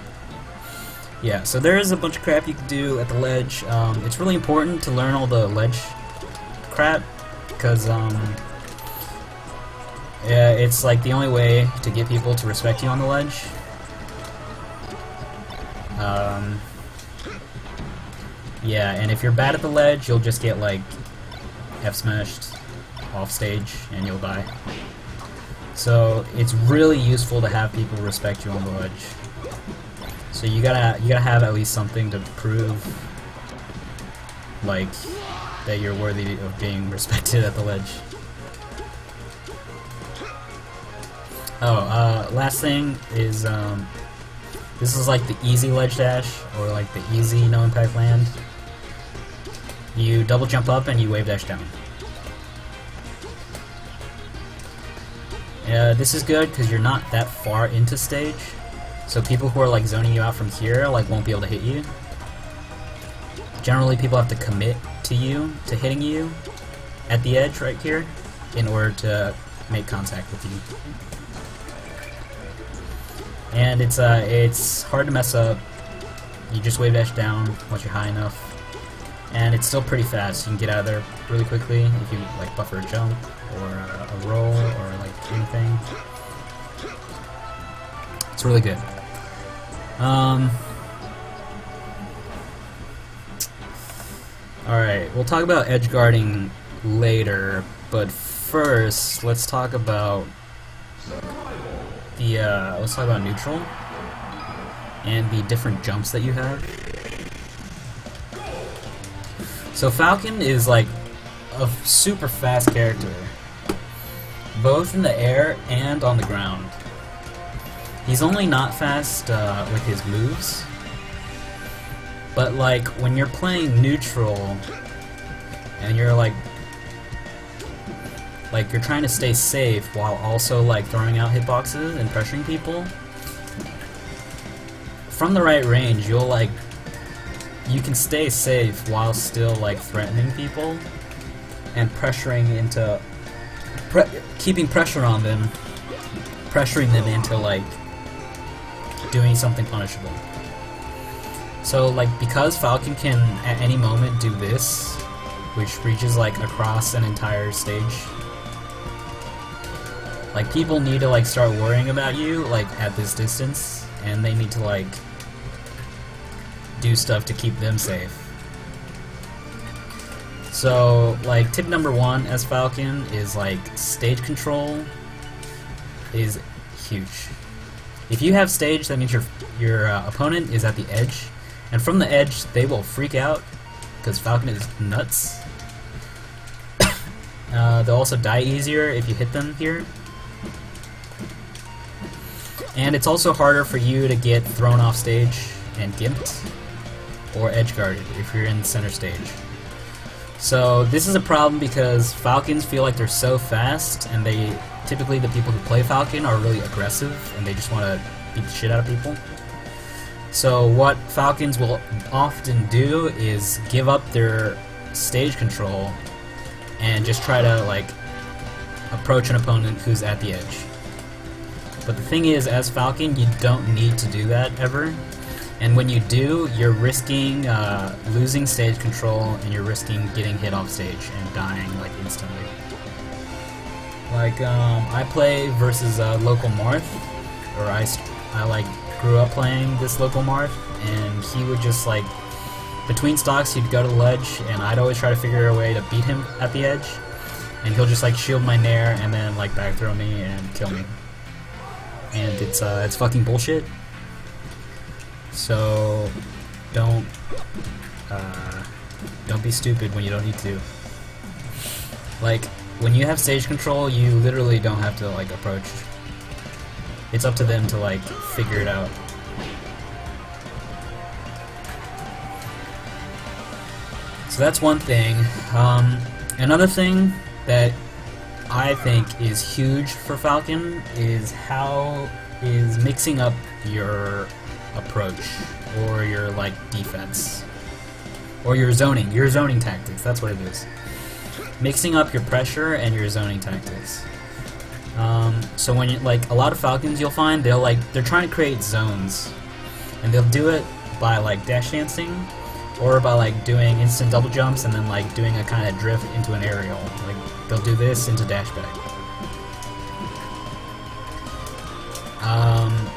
Yeah, so there is a bunch of crap you can do at the ledge. It's really important to learn all the ledge crap, because yeah, it's like the only way to get people to respect you on the ledge. Yeah, and if you're bad at the ledge, you'll just get like F-smashed off stage and you'll die. So it's really useful to have people respect you on the ledge. So you gotta have at least something to prove, like, that you're worthy of being respected at the ledge. Oh, last thing is, this is like the easy ledge dash, or like the easy no impact land. You double jump up and you wave dash down. This is good because you're not that far into stage, so people who are like zoning you out from here like won't be able to hit you. Generally, people have to commit to hitting you at the edge right here in order to make contact with you. And it's hard to mess up. You just wave dash down once you're high enough, and it's still pretty fast. You can get out of there really quickly if you like buffer a jump or a roll or like anything. It's really good. Alright, we'll talk about edge guarding later, but first let's talk about neutral and the different jumps that you have. So Falcon is like a super fast character, both in the air and on the ground. He's only not fast with his moves, but like when you're playing neutral and you're like you're trying to stay safe while also like throwing out hitboxes and pressuring people, from the right range you can stay safe while still like threatening people and pressuring into keeping pressure on them, pressuring them into like doing something punishable. So like because Falcon can at any moment do this, which reaches like across an entire stage, like people need to like start worrying about you like at this distance, and they need to like do stuff to keep them safe. So like tip number one as Falcon is like stage control is huge. If you have stage, that means your opponent is at the edge, and from the edge they will freak out because Falcon is nuts. They'll also die easier if you hit them here. And it's also harder for you to get thrown off stage and gimped or edge guarded if you're in center stage. So this is a problem because Falcons feel like they're so fast, and typically the people who play Falcon are really aggressive and they just want to beat the shit out of people. So what Falcons will often do is give up their stage control and just try to like approach an opponent who's at the edge. But the thing is, as Falcon, you don't need to do that ever. And when you do, you're risking losing stage control, and you're risking getting hit off stage and dying like instantly. Like I play versus local Marth, or I like grew up playing this local Marth, and he would just like between stocks he'd go to the ledge, and I'd always try to figure a way to beat him at the edge, and he'll just like shield my nair and then like back throw me and kill me. And it's fucking bullshit. So don't be stupid when you don't need to. Like when you have stage control, you literally don't have to like approach. It's up to them to like figure it out. So that's one thing. Another thing that I think is huge for Falcon is mixing up your approach or your like defense or your zoning tactics. That's what it is. Mixing up your pressure and your zoning tactics. So when you like a lot of Falcons, you'll find they're trying to create zones, and they'll do it by like dash dancing or by like doing instant double jumps and then like doing a kind of drift into an aerial. Like they'll do this into dash back.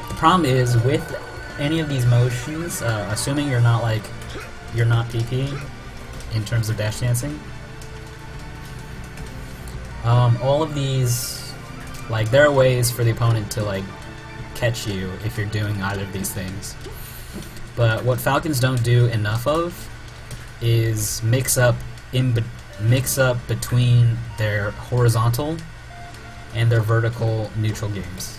The problem is with any of these motions, assuming you're not PP in terms of dash dancing, all of these, like there are ways for the opponent to like catch you if you're doing either of these things. But what Falcons don't do enough of is mix up between their horizontal and their vertical neutral games.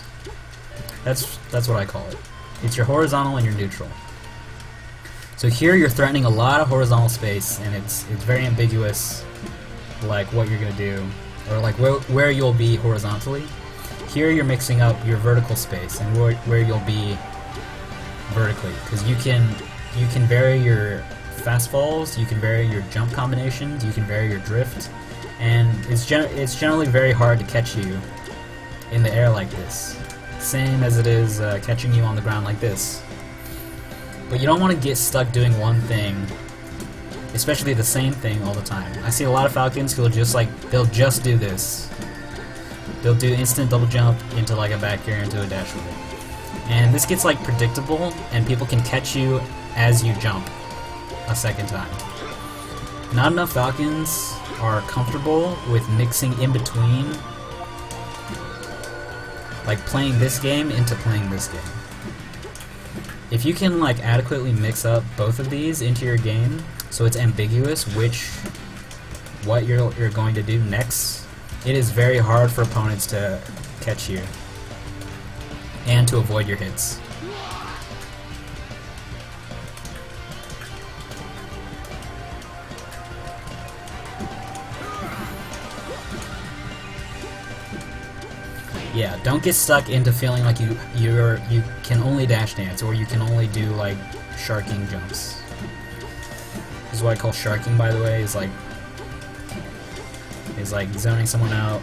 That's what I call it. It's your horizontal and your neutral. So here you're threatening a lot of horizontal space, and it's very ambiguous, like what you're gonna do, or like where you'll be horizontally. Here you're mixing up your vertical space and where you'll be vertically, because you can vary your fast falls, you can vary your jump combinations, you can vary your drift, and it's generally very hard to catch you in the air like this. Same as it is catching you on the ground like this. But you don't want to get stuck doing one thing, especially the same thing all the time. I see a lot of Falcons who will they'll just do this. They'll do instant double jump into like a back air into a dash roll. And this gets like predictable, and people can catch you as you jump a second time. Not enough Falcons are comfortable with mixing in between, like playing this game into playing this game. If you can like adequately mix up both of these into your game, so it's ambiguous what you're going to do next, it is very hard for opponents to catch you and to avoid your hits. Yeah, don't get stuck into feeling like you can only dash dance or you can only do like sharking jumps. This is what I call sharking, by the way, is like zoning someone out,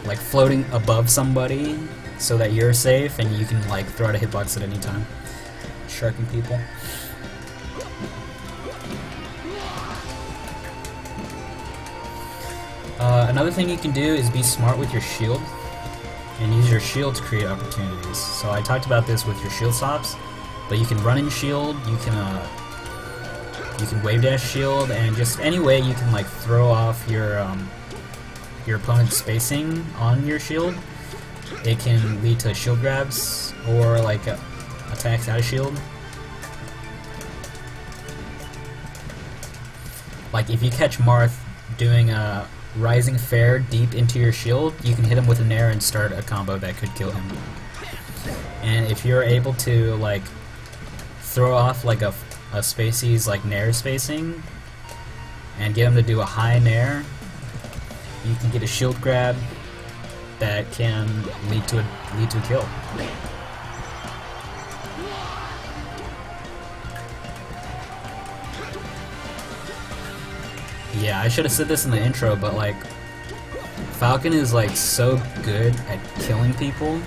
like floating above somebody so that you're safe and you can like throw out a hitbox at any time. Sharking people. Another thing you can do is be smart with your shield and use your shield to create opportunities. So I talked about this with your shield stops, but you can run in shield, you can wave dash shield, and just any way you can like throw off your opponent's spacing on your shield. It can lead to shield grabs or like attacks out of shield. Like if you catch Marth doing a rising fair deep into your shield, you can hit him with a nair and start a combo that could kill him. And if you're able to like throw off like a spacies like nair spacing and get him to do a high nair, you can get a shield grab that can lead to a kill. Yeah, I should have said this in the intro, but like Falcon is like so good at killing people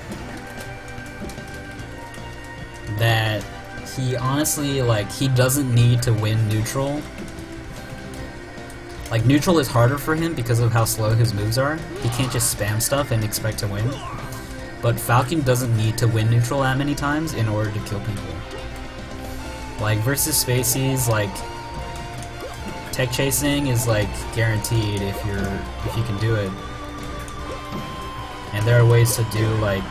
that he honestly, like, he doesn't need to win neutral. Like, neutral is harder for him because of how slow his moves are. He can't just spam stuff and expect to win. But Falcon doesn't need to win neutral that many times in order to kill people. Like, versus spacies, like, Techchasing is, like, guaranteed if you can do it. And there are ways to do, like,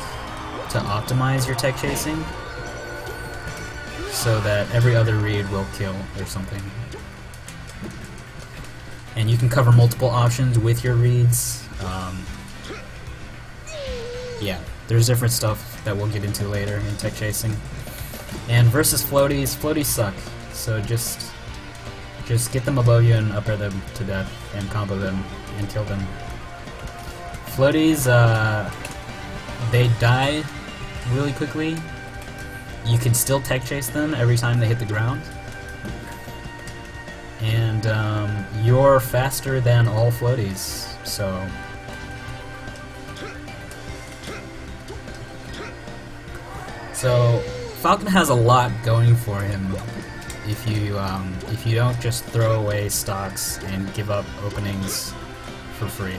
to optimize your Techchasing so that every other read will kill or something. And you can cover multiple options with your reads. Yeah, there's different stuff that we'll get into later in Techchasing. And versus floaties, floaties suck. So just get them above you and upper them to death and combo them and kill them. Floaties, they die really quickly. You can still tech chase them every time they hit the ground. And you're faster than all floaties, so... So, Falcon has a lot going for him if you don't just throw away stocks and give up openings for free.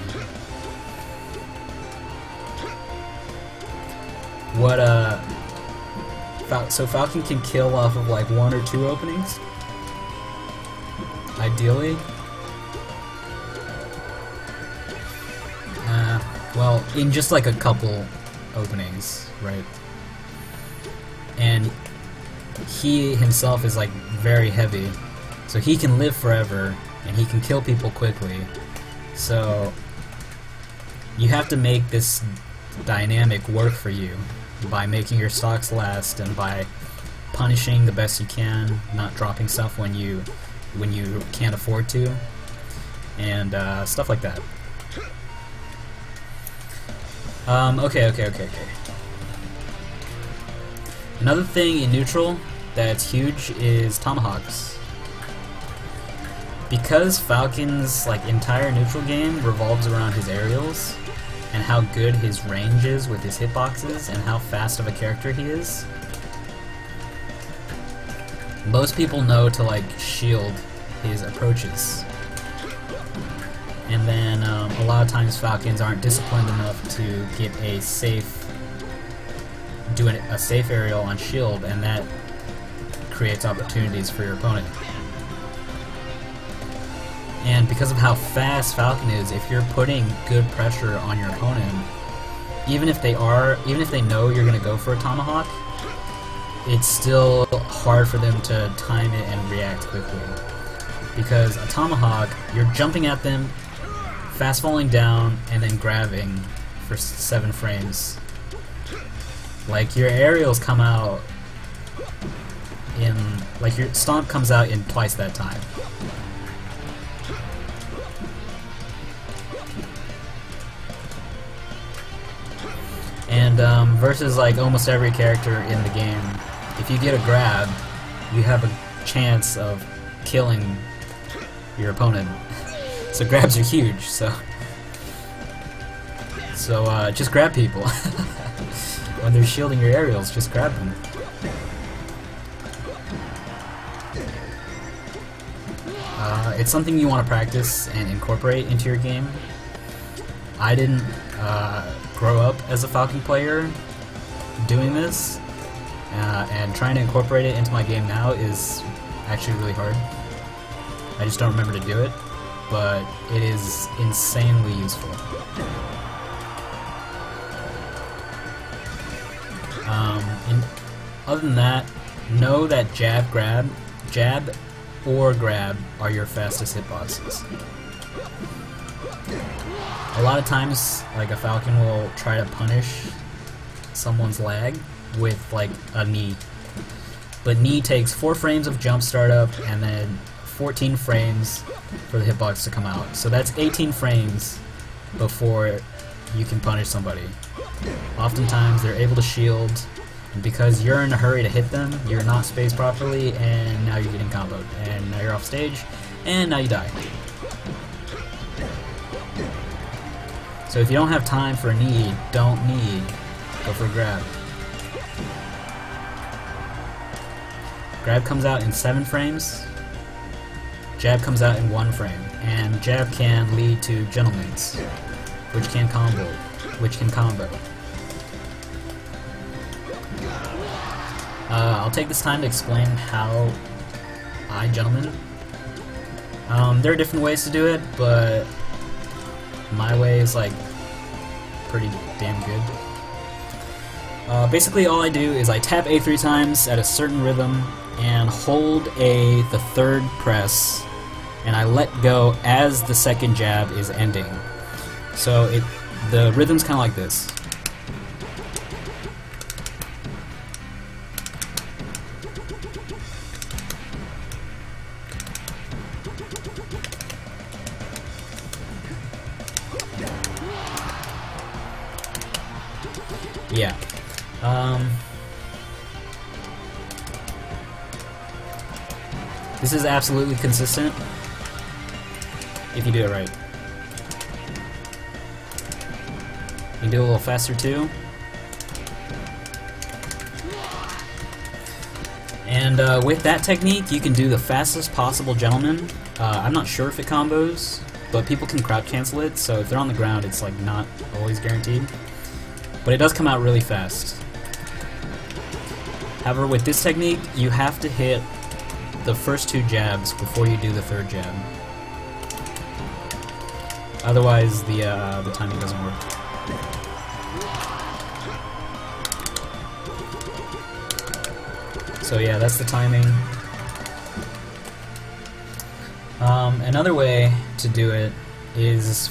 So Falcon can kill off of like 1 or 2 openings, ideally. Well, in just like a couple openings, right? And he himself is like very heavy, so he can live forever and he can kill people quickly. So you have to make this dynamic work for you by making your stocks last and by punishing the best you can, not dropping stuff when you can't afford to, and stuff like that. Okay. Another thing in neutral that's huge is tomahawks. Because Falcon's like entire neutral game revolves around his aerials and how good his range is with his hitboxes and how fast of a character he is, most people know to like shield his approaches. And then a lot of times Falcons aren't disciplined enough to get a safe aerial on shield, and that creates opportunities for your opponent. And because of how fast Falcon is, if you're putting good pressure on your opponent, even if they know you're gonna go for a tomahawk, it's still hard for them to time it and react quickly. Because a tomahawk, you're jumping at them, fast falling down, and then grabbing for 7 frames. Like, your aerials come out in, like, your stomp comes out in twice that time. And versus like almost every character in the game, if you get a grab, you have a chance of killing your opponent. So grabs are huge, so just grab people. When they're shielding your aerials, just grab them. It's something you want to practice and incorporate into your game. I didn't grow up as a Falcon player doing this, and trying to incorporate it into my game now is actually really hard. I just don't remember to do it, but it is insanely useful. Other than that, know that jab or grab are your fastest hitboxes. A lot of times, like, a Falcon will try to punish someone's lag with, like, a knee. But knee takes 4 frames of jump startup and then 14 frames for the hitbox to come out. So that's 18 frames before you can punish somebody. Oftentimes they're able to shield, and because you're in a hurry to hit them, you're not spaced properly, and now you're getting comboed. And now you're off stage, and now you die. So if you don't have time for a knee, don't knee, go for a grab. Grab comes out in 7 frames, jab comes out in 1 frame, and jab can lead to gentlemen's, which can combo. I'll take this time to explain how I gentleman. There are different ways to do it, but my way is like pretty damn good. Basically all I do is I tap A 3 times at a certain rhythm and hold A the 3rd press, and I let go as the 2nd jab is ending. So the rhythm's kind of like this. Yeah. This is absolutely consistent if you do it right. You can do it a little faster too. And with that technique, you can do the fastest possible gentleman. I'm not sure if it combos, but people can crowd cancel it, so if they're on the ground, it's like not always guaranteed. But it does come out really fast. However, with this technique, you have to hit the first 2 jabs before you do the 3rd jab. Otherwise, the timing doesn't work. So yeah, that's the timing. Another way to do it is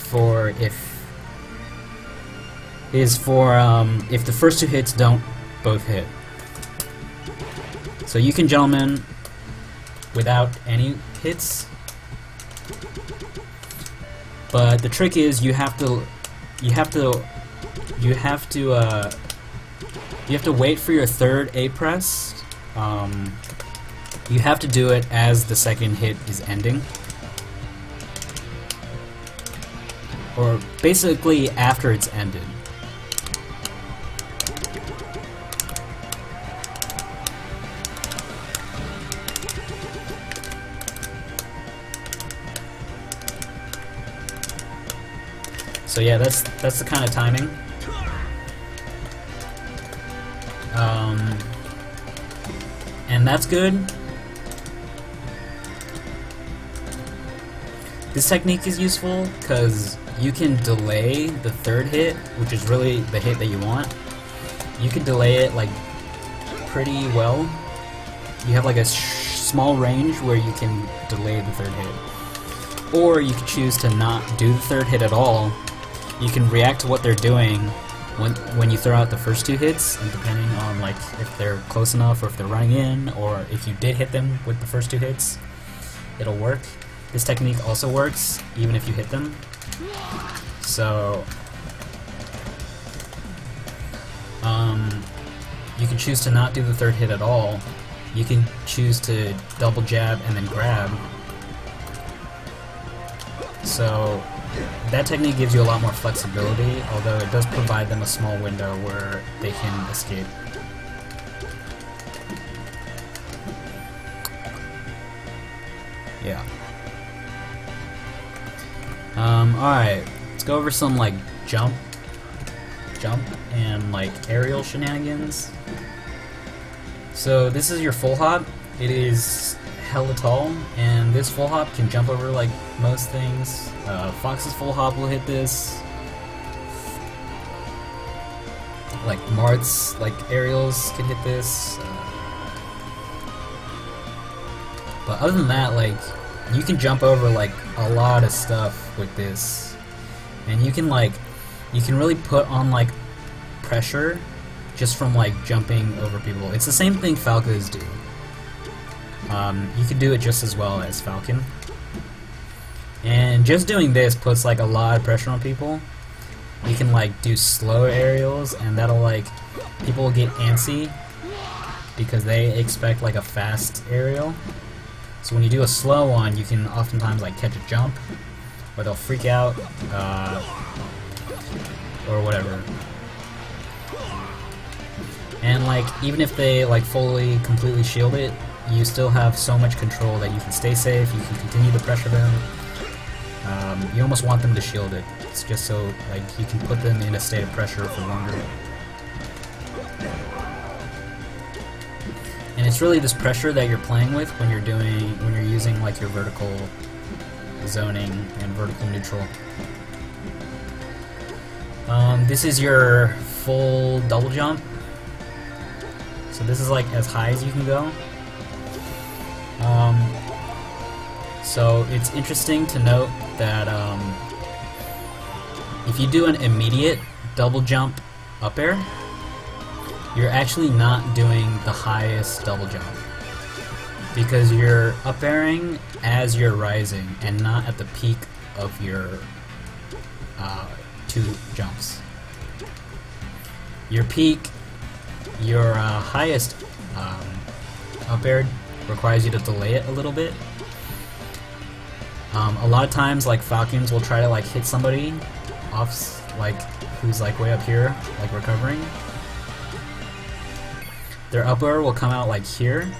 if the first 2 hits don't both hit. So you can gentleman without any hits, but the trick is you have to wait for your 3rd A press. You have to do it as the 2nd hit is ending, or basically after it's ended. So yeah, that's the kind of timing. And that's good. This technique is useful because you can delay the third hit, which is really the hit that you want. You can delay it like pretty well. You have like a small range where you can delay the third hit. Or you can choose to not do the third hit at all. You can react to what they're doing when you throw out the first two hits, and depending on like if they're close enough or if they're running in, or if you did hit them with the first two hits, it'll work. This technique also works even if you hit them. So you can choose to not do the third hit at all. You can choose to double jab and then grab. So that technique gives you a lot more flexibility, although it does provide them a small window where they can escape. Yeah. Alright, let's go over some like jump and like aerial shenanigans. So this is your full hop. It is hella tall, and this full hop can jump over like most things. Fox's full hop will hit this. Like Marth's like aerials can hit this. But other than that, like you can jump over like a lot of stuff with this, and you can really put on like pressure just from like jumping over people. It's the same thing Falcons do. You can do it just as well as Falcon. And just doing this puts like a lot of pressure on people. You can like do slow aerials, and that'll like, people will get antsy because they expect like a fast aerial. So when you do a slow one, you can oftentimes like catch a jump, or they'll freak out, or whatever. And like, even if they like fully, completely shield it, you still have so much control that you can stay safe, you can continue to pressure them. You almost want them to shield it. It's just so like you can put them in a state of pressure for longer. And it's really this pressure that you're playing with when you're using like your vertical zoning and vertical neutral. This is your full double jump. So this is like as high as you can go. So it's interesting to note that if you do an immediate double jump up air, you're actually not doing the highest double jump, because you're up airing as you're rising and not at the peak of your two jumps. Your peak, your highest up air requires you to delay it a little bit. A lot of times, like Falcons will try to like hit somebody off, like who's like way up here, like recovering. Their up air will come out like here,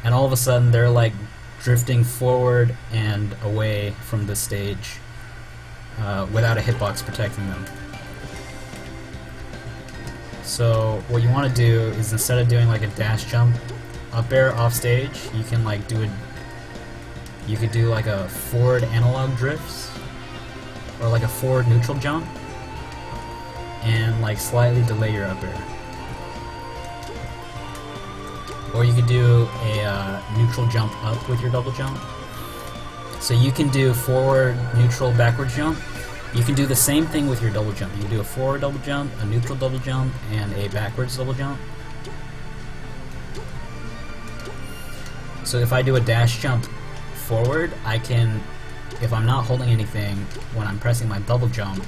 and all of a sudden they're like drifting forward and away from the stage without a hitbox protecting them. So what you want to do is, instead of doing like a dash jump up air off stage, you can like you could do like a forward analog drifts, or like a forward neutral jump, and like slightly delay your up air. Or you could do a neutral jump up with your double jump. So you can do forward, neutral, backward jump. You can do the same thing with your double jump. You can do a forward double jump, a neutral double jump, and a backwards double jump. So if I do a dash jump forward, I can, if I'm not holding anything, when I'm pressing my double jump,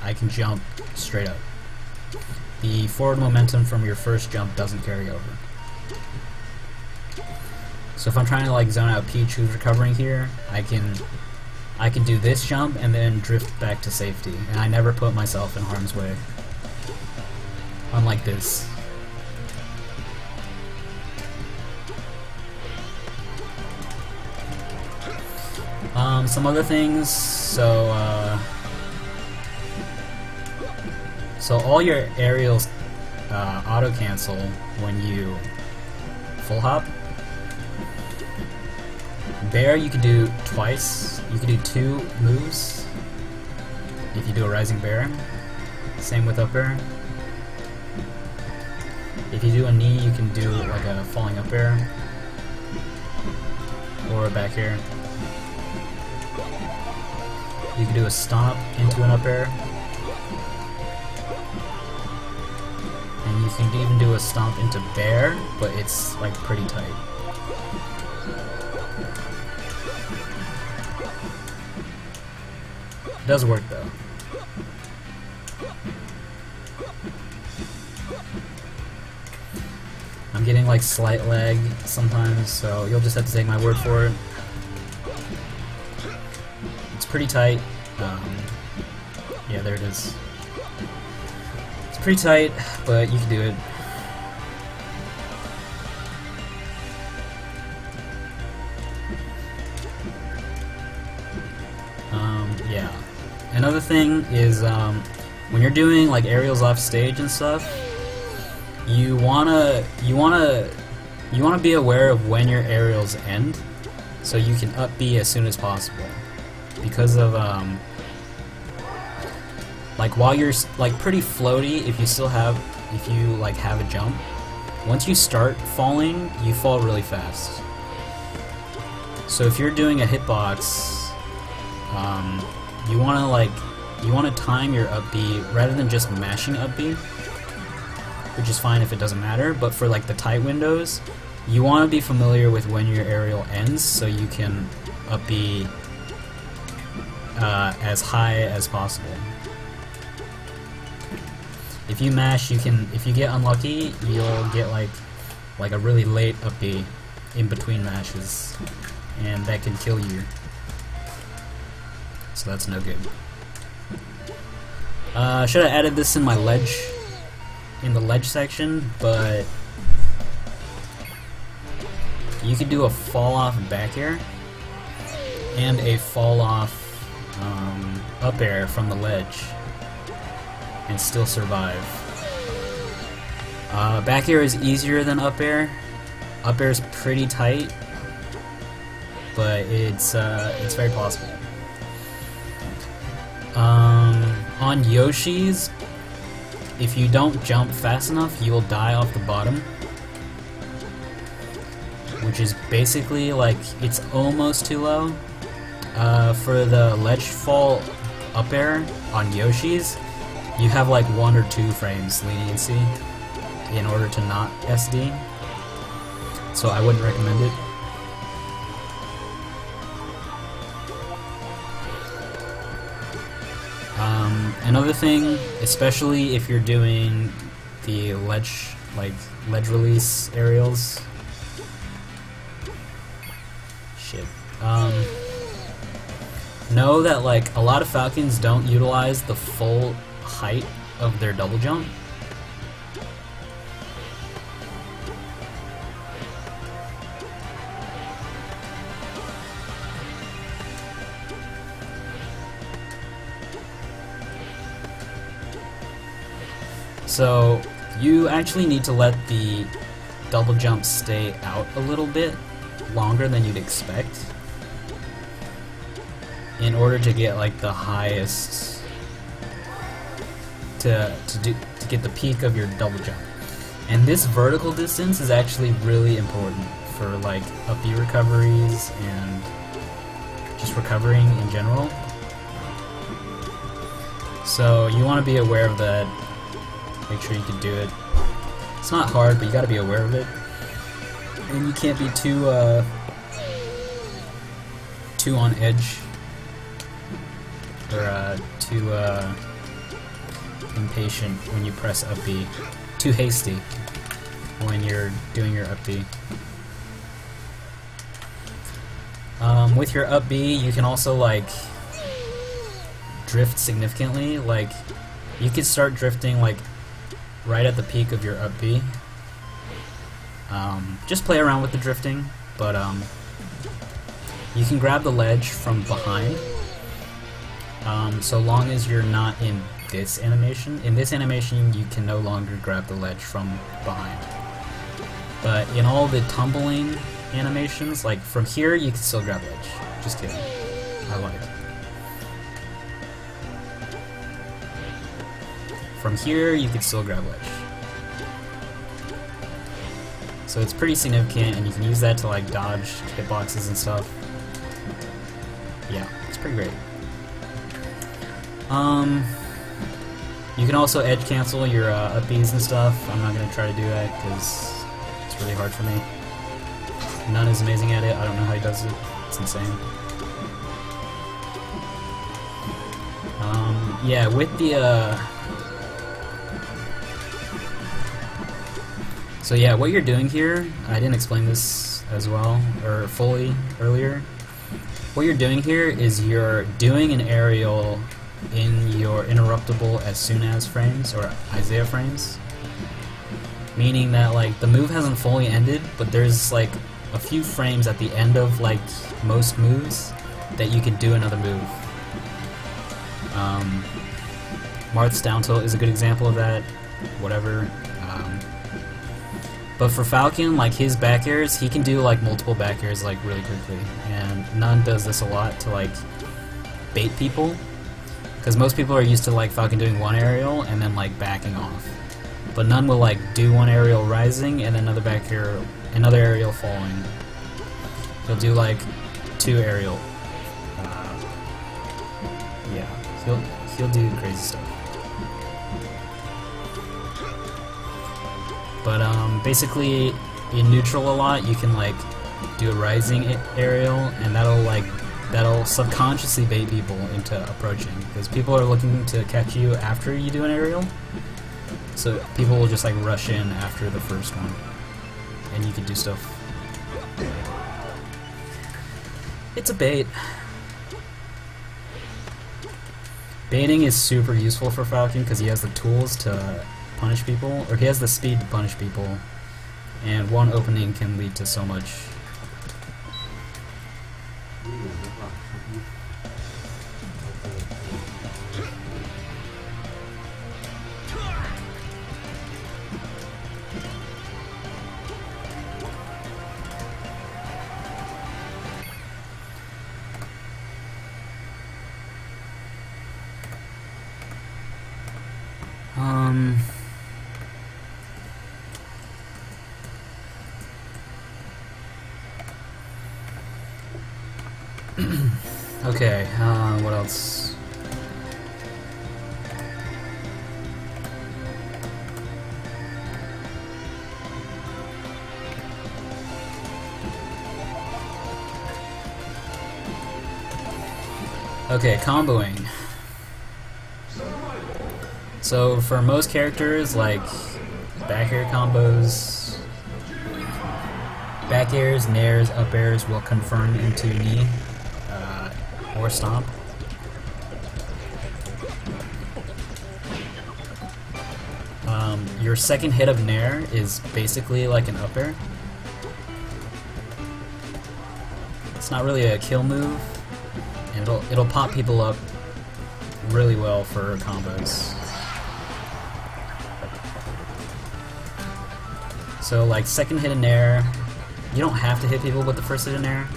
I can jump straight up. The forward momentum from your first jump doesn't carry over. So if I'm trying to like zone out Peach, who's recovering here, I can do this jump and then drift back to safety, and I never put myself in harm's way. Unlike this. Some other things, so all your aerials auto cancel when you full hop, Bear you can do twice. You can do 2 moves if you do a rising bear. Same with up air. If you do a knee, you can do like a falling up air or a back air. You can do a stomp into an up air, and you can even do a stomp into bear, but it's like pretty tight. It does work though. I'm getting like slight lag sometimes, so you'll just have to take my word for it. It's pretty tight. Yeah, there it is. It's pretty tight, but you can do it. Yeah. Another thing is when you're doing like aerials off stage and stuff, you wanna be aware of when your aerials end, so you can up B as soon as possible. Because of like while you're like pretty floaty, if you like have a jump, once you start falling, you fall really fast. So if you're doing a hitbox, you wanna time your up B rather than just mashing up B, which is fine if it doesn't matter, but for like the tight windows, you want to be familiar with when your aerial ends so you can up B as high as possible. If you mash, if you get unlucky, you'll get like a really late up B in between mashes, and that can kill you. So that's no good. Should have added this in my ledge. In the ledge section, but you could do a fall off back air and a fall off up air from the ledge and still survive. Back air is easier than up air. Up air is pretty tight, but it's very possible. On Yoshi's, if you don't jump fast enough, you will die off the bottom, which is basically like, it's almost too low. For the ledge fall up air on Yoshi's, you have like 1 or 2 frames leniency in order to not SD, so I wouldn't recommend it. Another thing, especially if you're doing the ledge release aerials, know that like a lot of Falcons don't utilize the full height of their double jump. So you actually need to let the double jump stay out a little bit longer than you'd expect in order to get like the highest, to get the peak of your double jump. And this vertical distance is actually really important for like up B recoveries and just recovering in general. So you want to be aware of that. Make sure you can do it. It's not hard, but you gotta be aware of it. And you can't be too on edge, or too impatient when you press up B. Too hasty when you're doing your up B. With your up B, you can also like drift significantly. Like you could start drifting like right at the peak of your up B. Just play around with the drifting, but you can grab the ledge from behind, so long as you're not in this animation. In this animation, you can no longer grab the ledge from behind. But in all the tumbling animations. Like from here, you can still grab ledge. Just kidding. I lied. From here, you can still grab ledge. So it's pretty significant, and you can use that to like dodge hitboxes and stuff. Yeah, it's pretty great. You can also edge cancel your upbeats and stuff. I'm not gonna try to do that because it's really hard for me. None is amazing at it. I don't know how he does it. It's insane. Yeah, with the so yeah, what you're doing here, I didn't explain this as well or fully earlier. What you're doing here is you're doing an aerial in your interruptible as soon as frames, or Isaiah frames. Meaning that like the move hasn't fully ended, but there's like a few frames at the end of like most moves that you can do another move. Marth's down tilt is a good example of that. Whatever. But for Falcon, like his back airs, he can do like multiple back airs like really quickly, and None does this a lot to like bait people, because most people are used to like Falcon doing one aerial and then like backing off. But None will like do one aerial rising and then another back air, another aerial falling. He'll do like two aerial. Yeah, he'll do crazy stuff. But basically, in neutral a lot, you can like do a rising aerial, and that'll subconsciously bait people into approaching, because people are looking to catch you after you do an aerial. So people will just like rush in after the first one, and you can do stuff. It's a bait. Baiting is super useful for Falcon because he has the tools to punish people, or he has the speed to punish people, and one opening can lead to so much. Okay, what else? Okay, comboing. So for most characters, like back air combos, back airs, nairs, up airs will confirm into knee or stomp. Your second hit of nair is basically like an up air. It's not really a kill move, and it'll pop people up really well for combos. So like second hit of nair, you don't have to hit people with the first hit of nair.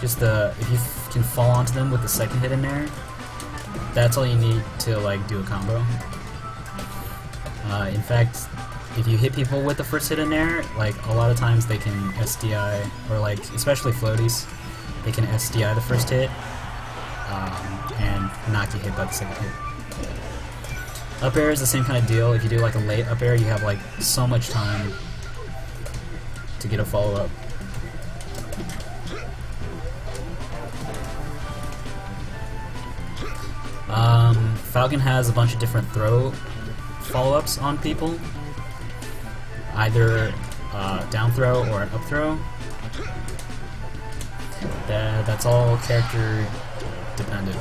Just if you can fall onto them with the second hit in there, that's all you need to like do a combo. In fact, if you hit people with the first hit in there, like a lot of times they can SDI, or like especially floaties, they can SDI the first hit and not get hit by the second hit. Up air is the same kind of deal. If you do like a late up air, you have like so much time to get a follow up. Falcon has a bunch of different throw follow-ups on people, either down throw or an up throw. That's all character dependent.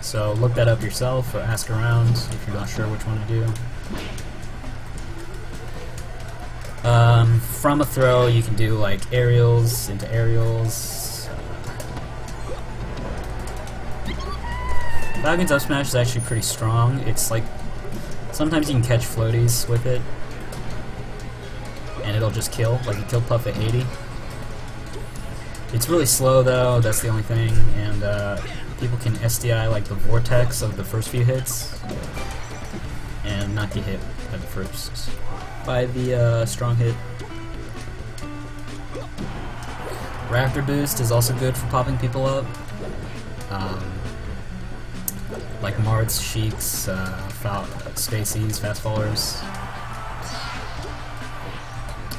So look that up yourself or ask around if you're not sure which one to do. From a throw, you can do like aerials into aerials. Falcon's up smash is actually pretty strong. It's like sometimes you can catch floaties with it, and and it'll just kill. Like, you kill Puff at 80. It's really slow though, that's the only thing, and people can SDI like the vortex of the first few hits, and not get hit at the first by the strong hit. Raptor boost is also good for popping people up, like Mards, Sheiks, Spacies, Fast Fallers,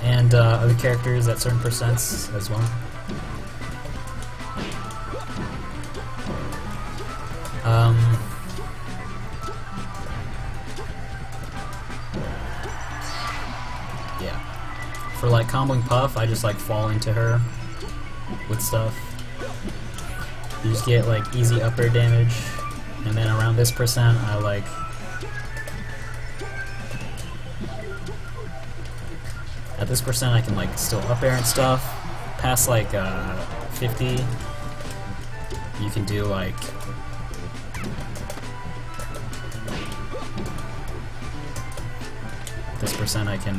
and other characters at certain percents as well. Yeah. For like comboing Puff, I just like fall into her with stuff. You just get like easy up air damage, and then around this percent I like at this percent I can like still up air and stuff. Past like 50 you can do like this percent I can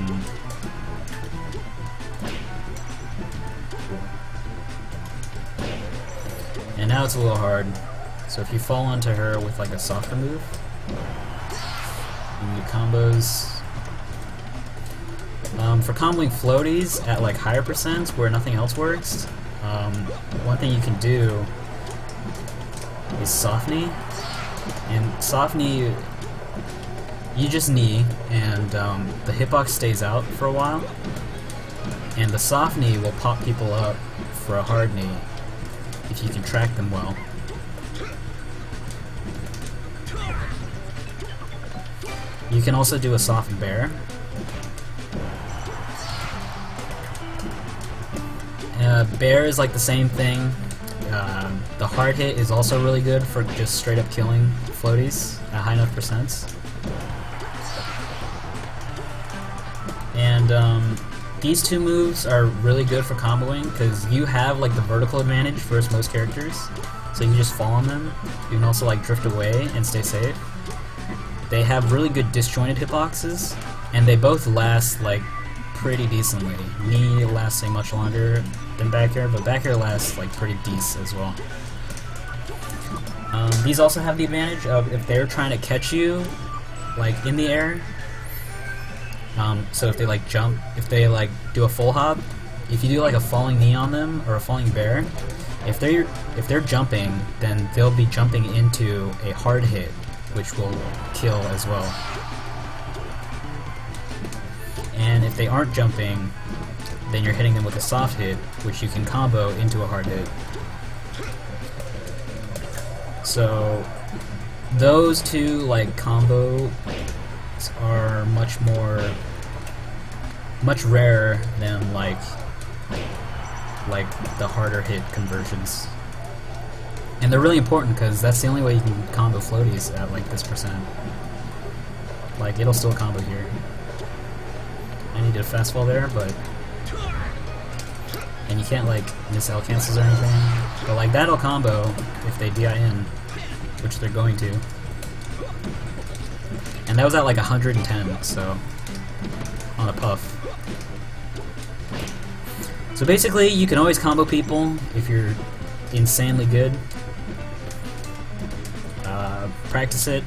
and now it's a little hard. So if you fall onto her with like a softer move, you do combos. For comboing floaties at like higher percents where nothing else works, one thing you can do is soft knee. And soft knee, you just knee, and the hitbox stays out for a while, and the soft knee will pop people up for a hard knee if you can track them well. You can also do a soft bear. Bear is like the same thing. The hard hit is also really good for just straight up killing floaties at high enough percents. And these two moves are really good for comboing because you have like the vertical advantage versus most characters, so you can just fall on them. You can also like drift away and stay safe. They have really good disjointed hitboxes, and they both last like pretty decently. Knee lasting much longer than back air, but back air lasts like pretty decent as well. These also have the advantage of if they're trying to catch you like in the air, so if they like jump, if they like do a full hop, if you do like a falling knee on them or a falling bear, if they're jumping, then they'll be jumping into a hard hit, which will kill as well. And if they aren't jumping, then you're hitting them with a soft hit, which you can combo into a hard hit. So those two like combos are much rarer than like the harder hit conversions. And they're really important because that's the only way you can combo floaties at like this percent. Like it'll still combo here. I need to fast fall there, but and you can't like miss L cancels or anything. But like that'll combo if they DIN, which they're going to. And that was at like 110, so on a Puff. So basically, you can always combo people if you're insanely good. Practice it.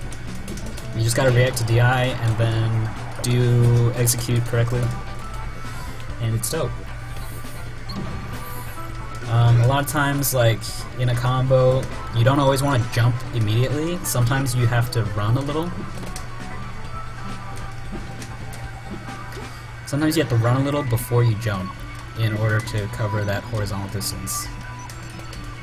You just gotta react to DI and then do execute correctly, and it's dope. A lot of times, like in a combo, you don't always want to jump immediately. Sometimes you have to run a little. Sometimes you have to run a little before you jump in order to cover that horizontal distance.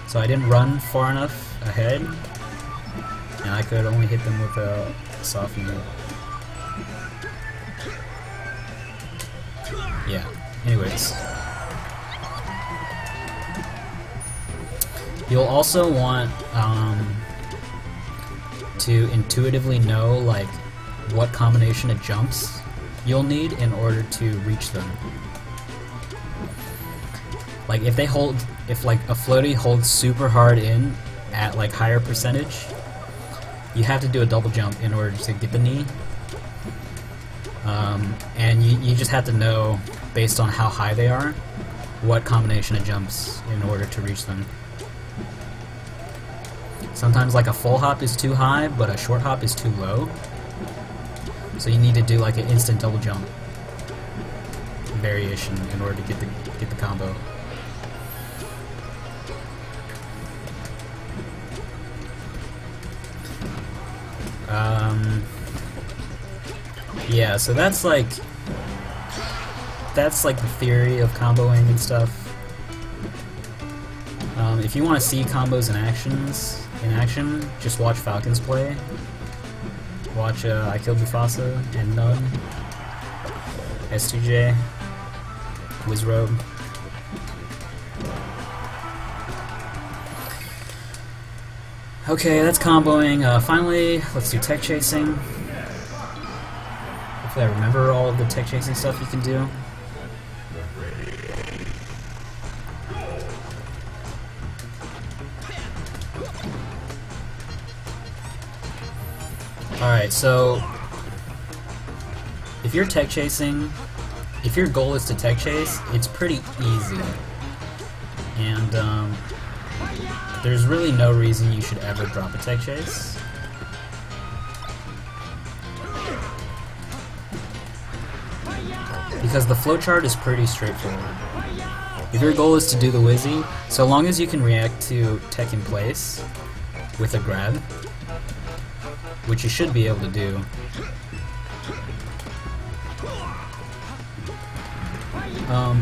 So I didn't run far enough ahead, and I could only hit them with a soft move. Yeah, anyways. You'll also want to intuitively know like what combination of jumps you'll need in order to reach them. Like if like a floaty holds super hard in at like higher percentage, you have to do a double jump in order to get the knee. And you just have to know based on how high they are, what combination of jumps in order to reach them. Sometimes like a full hop is too high, but a short hop is too low. So you need to do like an instant double jump variation in order to get the combo. Yeah, so that's like the theory of comboing and stuff. If you want to see combos in action, just watch Falcons play. Watch I Killed Mufasa and Nun, S2J, Wizrobe. Okay, that's comboing. Finally, let's do tech chasing. Hopefully I remember all of the tech chasing stuff you can do. Alright, so if you're tech chasing, if your goal is to tech chase, it's pretty easy. And there's really no reason you should ever drop a tech chase. Because the flowchart is pretty straightforward. If your goal is to do the Wizzy, so long as you can react to tech in place with a grab, which you should be able to do.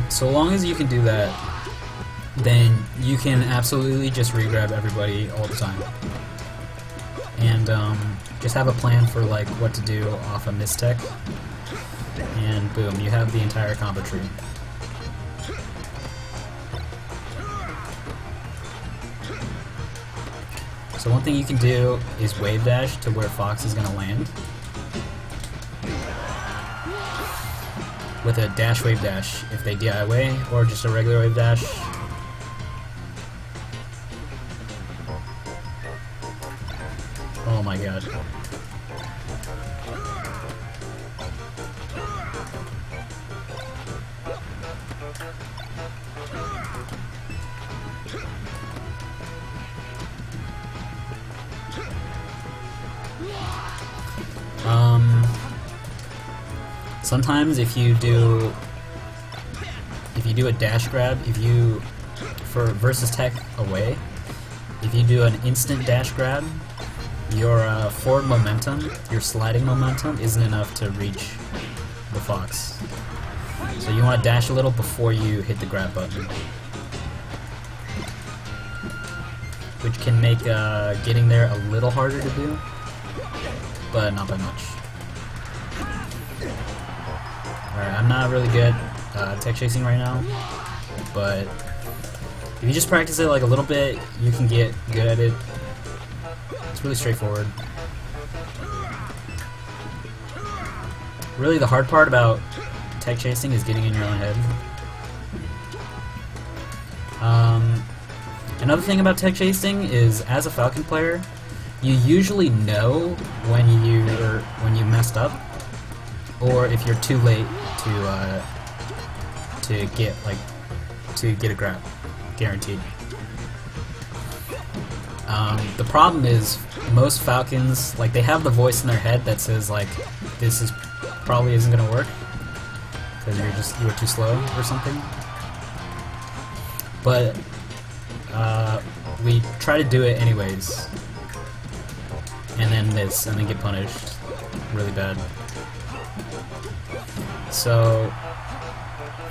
So long as you can do that, then you can absolutely just regrab everybody all the time. And just have a plan for like what to do off a mistech, and boom, you have the entire combo tree. So one thing you can do is wave dash to where Fox is going to land with a dash wave dash if they DI away, or just a regular wave dash. Oh my god. Sometimes if you do a dash grab, for versus tech away, if you do an instant dash grab, your forward momentum, your sliding momentum, isn't enough to reach the Fox. So you want to dash a little before you hit the grab button, which can make getting there a little harder to do, but not by much. Alright, I'm not really good tech chasing right now, but if you just practice it like a little bit, you can get good at it. It's really straightforward. Really, the hard part about tech chasing is getting in your own head. Another thing about tech chasing is, as a Falcon player, you usually know when you messed up, or if you're too late to get a grab, guaranteed. The problem is most Falcons, like, they have the voice in their head that says like, this probably isn't gonna work because you were too slow or something. But we try to do it anyways, and then miss, and then get punished really bad. So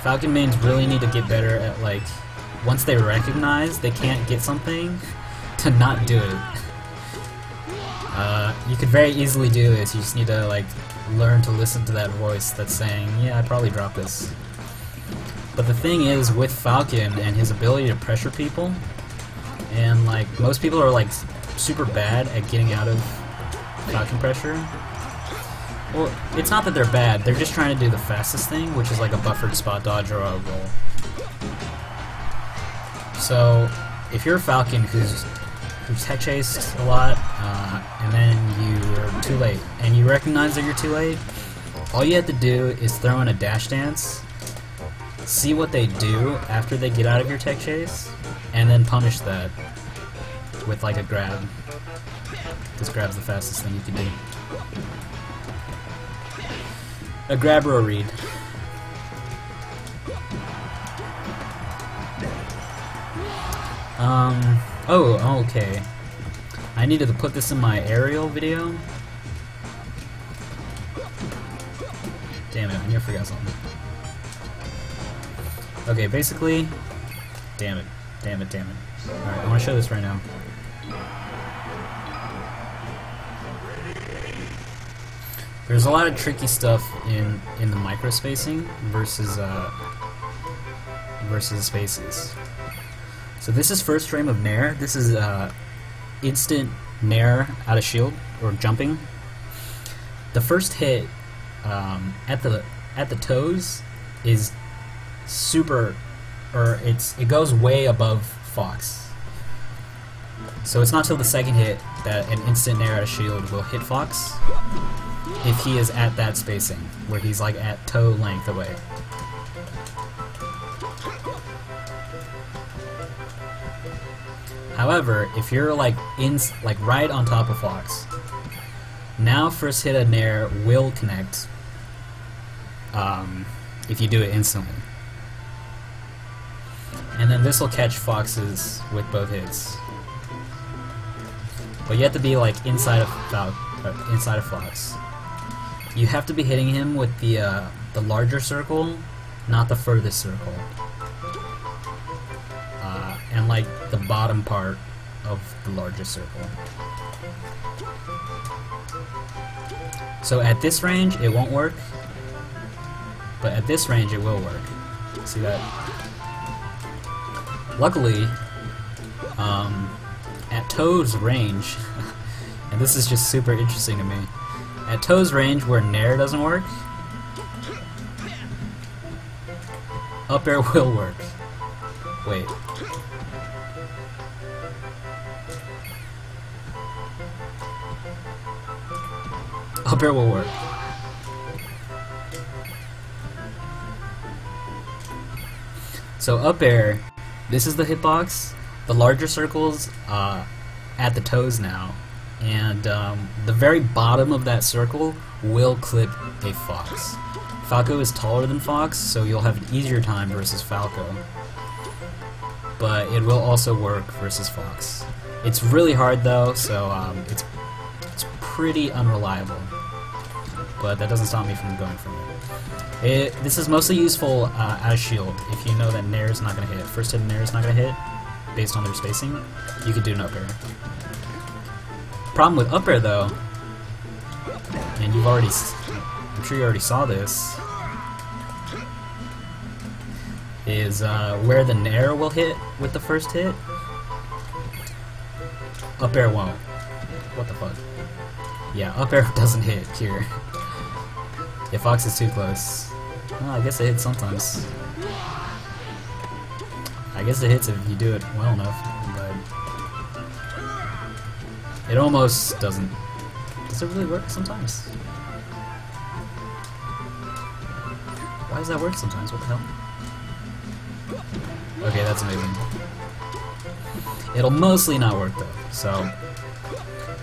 Falcon mains really need to get better at, like, once they recognize they can't get something, to not do it. You could very easily do this. You just need to, like, learn to listen to that voice that's saying, yeah, I probably dropped this. But the thing is, with Falcon and his ability to pressure people, and, like, most people are, like, super bad at getting out of Falcon pressure. Well, it's not that they're bad, they're just trying to do the fastest thing, which is like a buffered spot dodge or a roll. So, if you're a Falcon who's tech chased a lot, and then you're too late, and you recognize that you're too late, all you have to do is throw in a dash dance see what they do after they get out of your tech chase, and then punish that with like a grab. This grab's the fastest thing you can do. A grab or a read. Oh, okay. I needed to put this in my aerial video. Damn it, I near forgot something. Okay, basically... Damn it. Alright, I want to show this right now. There's a lot of tricky stuff in the microspacing versus spacies. So this is first frame of Nair. This is instant Nair out of shield or jumping. The first hit at the toes is super, or it goes way above Fox. So it's not till the second hit that an instant Nair out of shield will hit Fox if he is at that spacing where he's like at toe length away. However, if you're like right on top of Fox, now first hit of Nair will connect if you do it instantly. And then this will catch Foxes with both hits. But you have to be like inside of Fox. You have to be hitting him with the larger circle, not the furthest circle. And like the bottom part of the largest circle. So at this range it won't work, but at this range it will work. See that? Luckily, at Toad's range, and this is just super interesting to me, at Toad's range where Nair doesn't work, up air will work. Wait. Up air will work. So up air, this is the hitbox. The larger circles at the toes now, and the very bottom of that circle will clip a Fox. Falco is taller than Fox, so you'll have an easier time versus Falco. But it will also work versus Fox. It's really hard though, so it's pretty unreliable. But that doesn't stop me from going from it. This is mostly useful as shield. If you know that Nair is not going to hit, first hit Nair is not going to hit, based on their spacing, you could do an up air. Problem with up air though, and I'm sure you already saw this, is where the Nair will hit with the first hit, up air won't. What the fuck? Yeah, up air doesn't hit here. If Fox is too close. Well, I guess it hits sometimes. I guess it hits if you do it well enough, but it almost doesn't. Does it really work sometimes? Why does that work sometimes? What the hell? Okay, that's amazing. It'll mostly not work though, so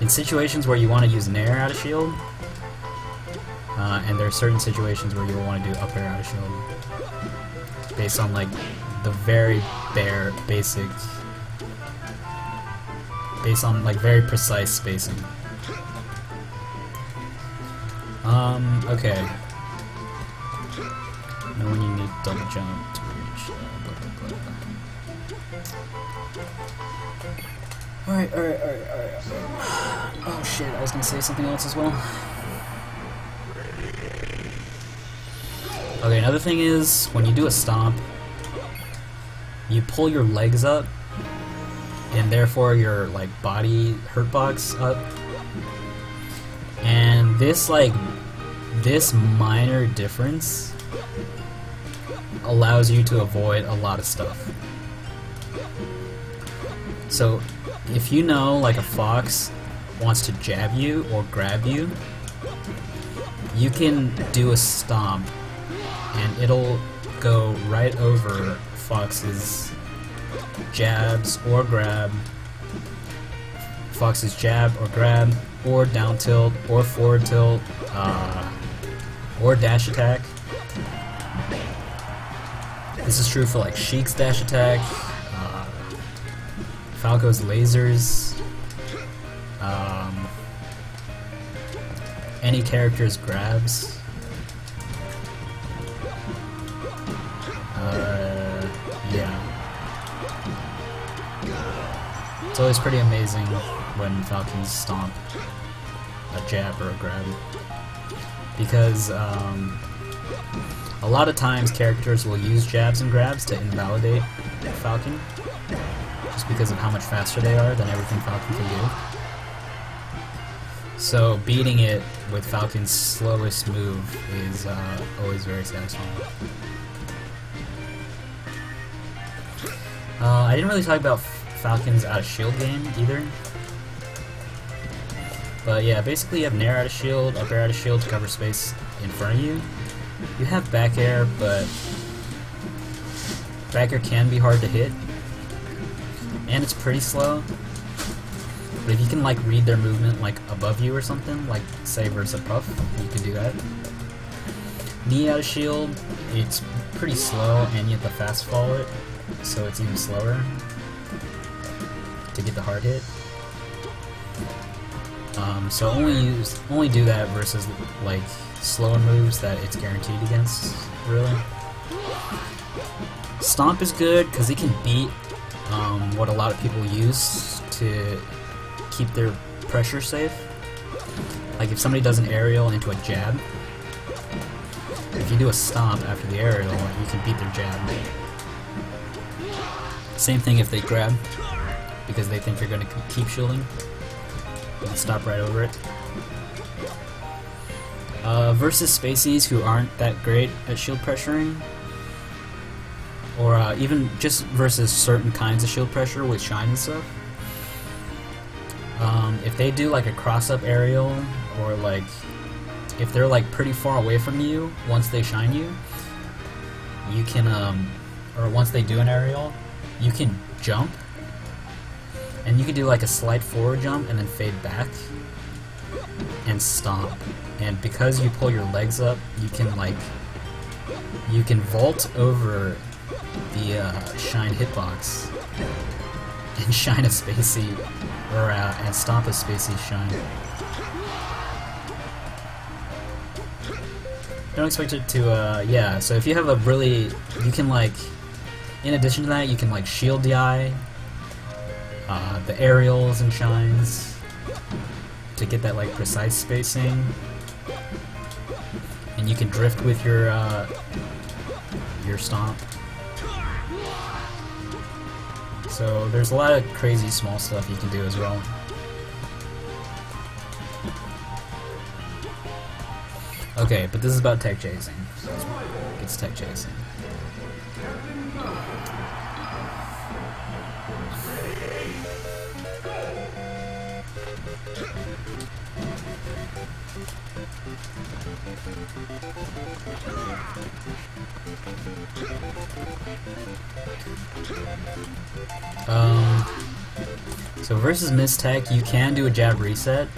in situations where you want to use Nair out of shield, and there are certain situations where you'll want to do up air out of shield, based on like the very basic, based on like very precise spacing. Okay. Know when you need double jump to reach. Blah, blah, blah. Alright. Oh shit, I was gonna say something else as well. Okay, another thing is, when you do a stomp, you pull your legs up, and therefore your like body hurt box up. And this minor difference allows you to avoid a lot of stuff. So if you know like a fox wants to jab you or grab you, you can do a stomp and it'll go right over Fox's jabs or grab, Fox's jab or grab, or down tilt, or forward tilt, or dash attack. This is true for like Sheik's dash attack, Falco's lasers, any character's grabs. Yeah. It's always pretty amazing when Falcons stomp a jab or a grab, because a lot of times characters will use jabs and grabs to invalidate Falcon, just because of how much faster they are than everything Falcon can do. So beating it with Falcon's slowest move is always very satisfying. I didn't really talk about Falcon's out of shield game either. But yeah, basically you have nair out of shield, up air out of shield to cover space in front of you. You have back air, but back air can be hard to hit, and it's pretty slow. But if you can like read their movement like above you or something, like say versus a puff, you can do that. Knee out of shield, it's pretty slow, and you have to fast fall it, so it's even slower to get the hard hit. So only do that versus like slower moves that it's guaranteed against, really. Stomp is good because it can beat what a lot of people use to keep their pressure safe. Like if somebody does an aerial into a jab, if you do a stomp after the aerial, you can beat their jab. Same thing if they grab, because they think you're going to keep shielding. You can stop right over it. Versus spacies who aren't that great at shield pressuring, or even just versus certain kinds of shield pressure with shine and stuff. If they do like a cross-up aerial, or like if they're like pretty far away from you once they shine you, you can or once they do an aerial, you can jump, and you can do like a slight forward jump and then fade back and stomp. And because you pull your legs up, you can vault over the shine hitbox and shine a spacey, or and stomp a spacey shine. Don't expect it to, yeah, so if you have a really, you can like, in addition to that, you can like shield DI, the aerials and shines to get that like precise spacing, and you can drift with your stomp. So there's a lot of crazy small stuff you can do as well. Okay, but this is about tech chasing. It's tech chasing. So versus mistech, you can do a jab reset,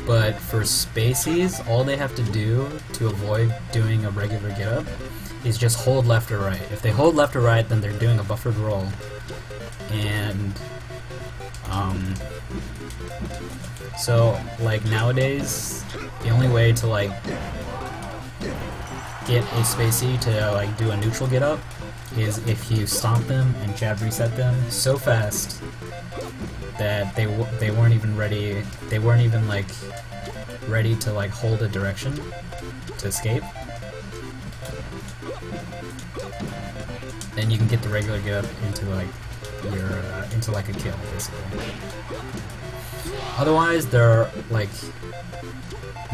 but for spacies, all they have to do to avoid doing a regular get up is just hold left or right. If they hold left or right, then they're doing a buffered roll, and so like nowadays, the only way to like get a spacey to like do a neutral get up is if you stomp them and jab reset them so fast that they weren't even ready. They weren't even like ready to like hold a direction to escape. Then you can get the regular get up into like your into like a kill basically. Otherwise, there are like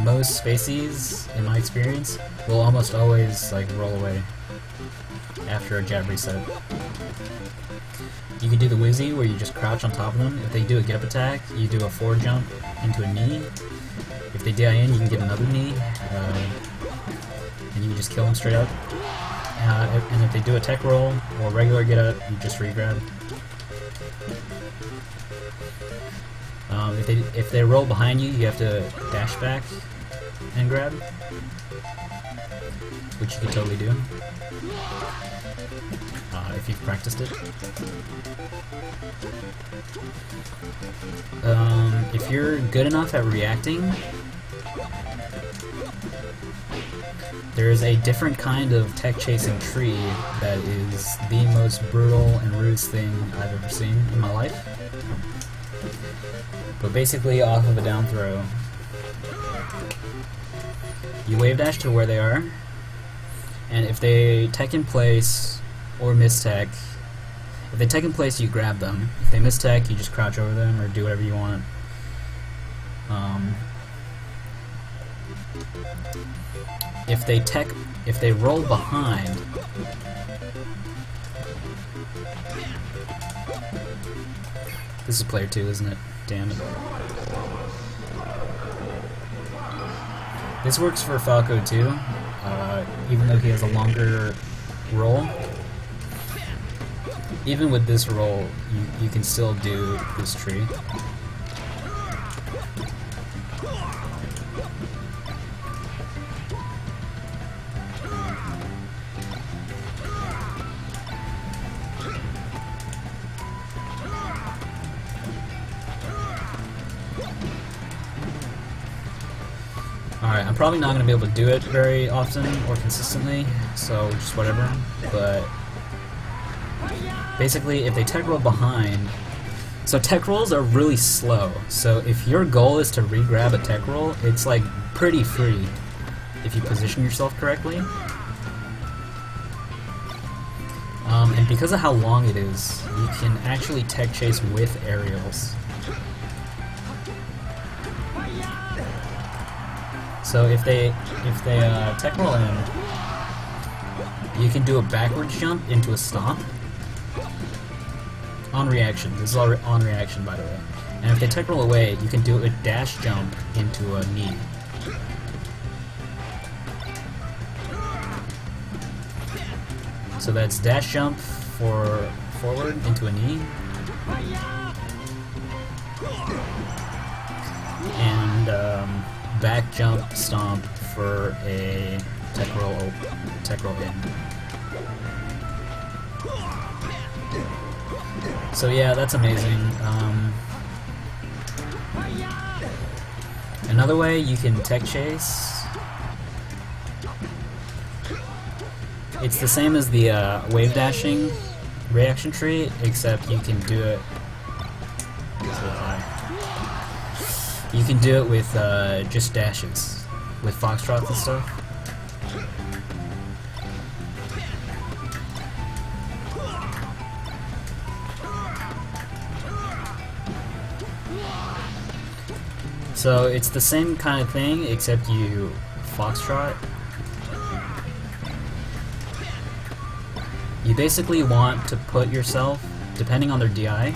most spacies, in my experience, will almost always like roll away after a jab reset. You can do the whizzy where you just crouch on top of them. If they do a get up attack, you do a forward jump into a knee. If they DI in, you can get another knee, and you can just kill them straight up. and if they do a tech roll or regular get up, you just regrab. If they roll behind you, you have to dash back and grab, which you can totally do if you've practiced it. If you're good enough at reacting, there is a different kind of tech chasing tree that is the most brutal and rudest thing I've ever seen in my life. But basically, off of a down throw, you wave dash to where they are, and if they tech in place or miss tech, if they tech in place, you grab them. If they miss tech, you just crouch over them or do whatever you want. If they roll behind, this is player 2, isn't it? Damn it. This works for Falco too, even though he has a longer roll. Even with this roll, you can still do this tree. Alright, I'm probably not going to be able to do it very often or consistently, so just whatever, but basically if they tech roll behind, so tech rolls are really slow, so if your goal is to re-grab a tech roll, it's like pretty free if you position yourself correctly. And because of how long it is, you can actually tech chase with aerials. So if they tech roll in, you can do a backwards jump into a stomp on reaction. This is all on reaction, by the way. And if they tech roll away, you can do a dash jump into a knee. So that's dash jump for forward into a knee, and back jump stomp for a tech roll in. So yeah, that's amazing. Another way you can tech chase, it's the same as the Wavedashing reaction tree, except you can do it. You can do it with just dashes, with foxtrots and stuff. So it's the same kind of thing, except you foxtrot. You basically want to put yourself, depending on their DI,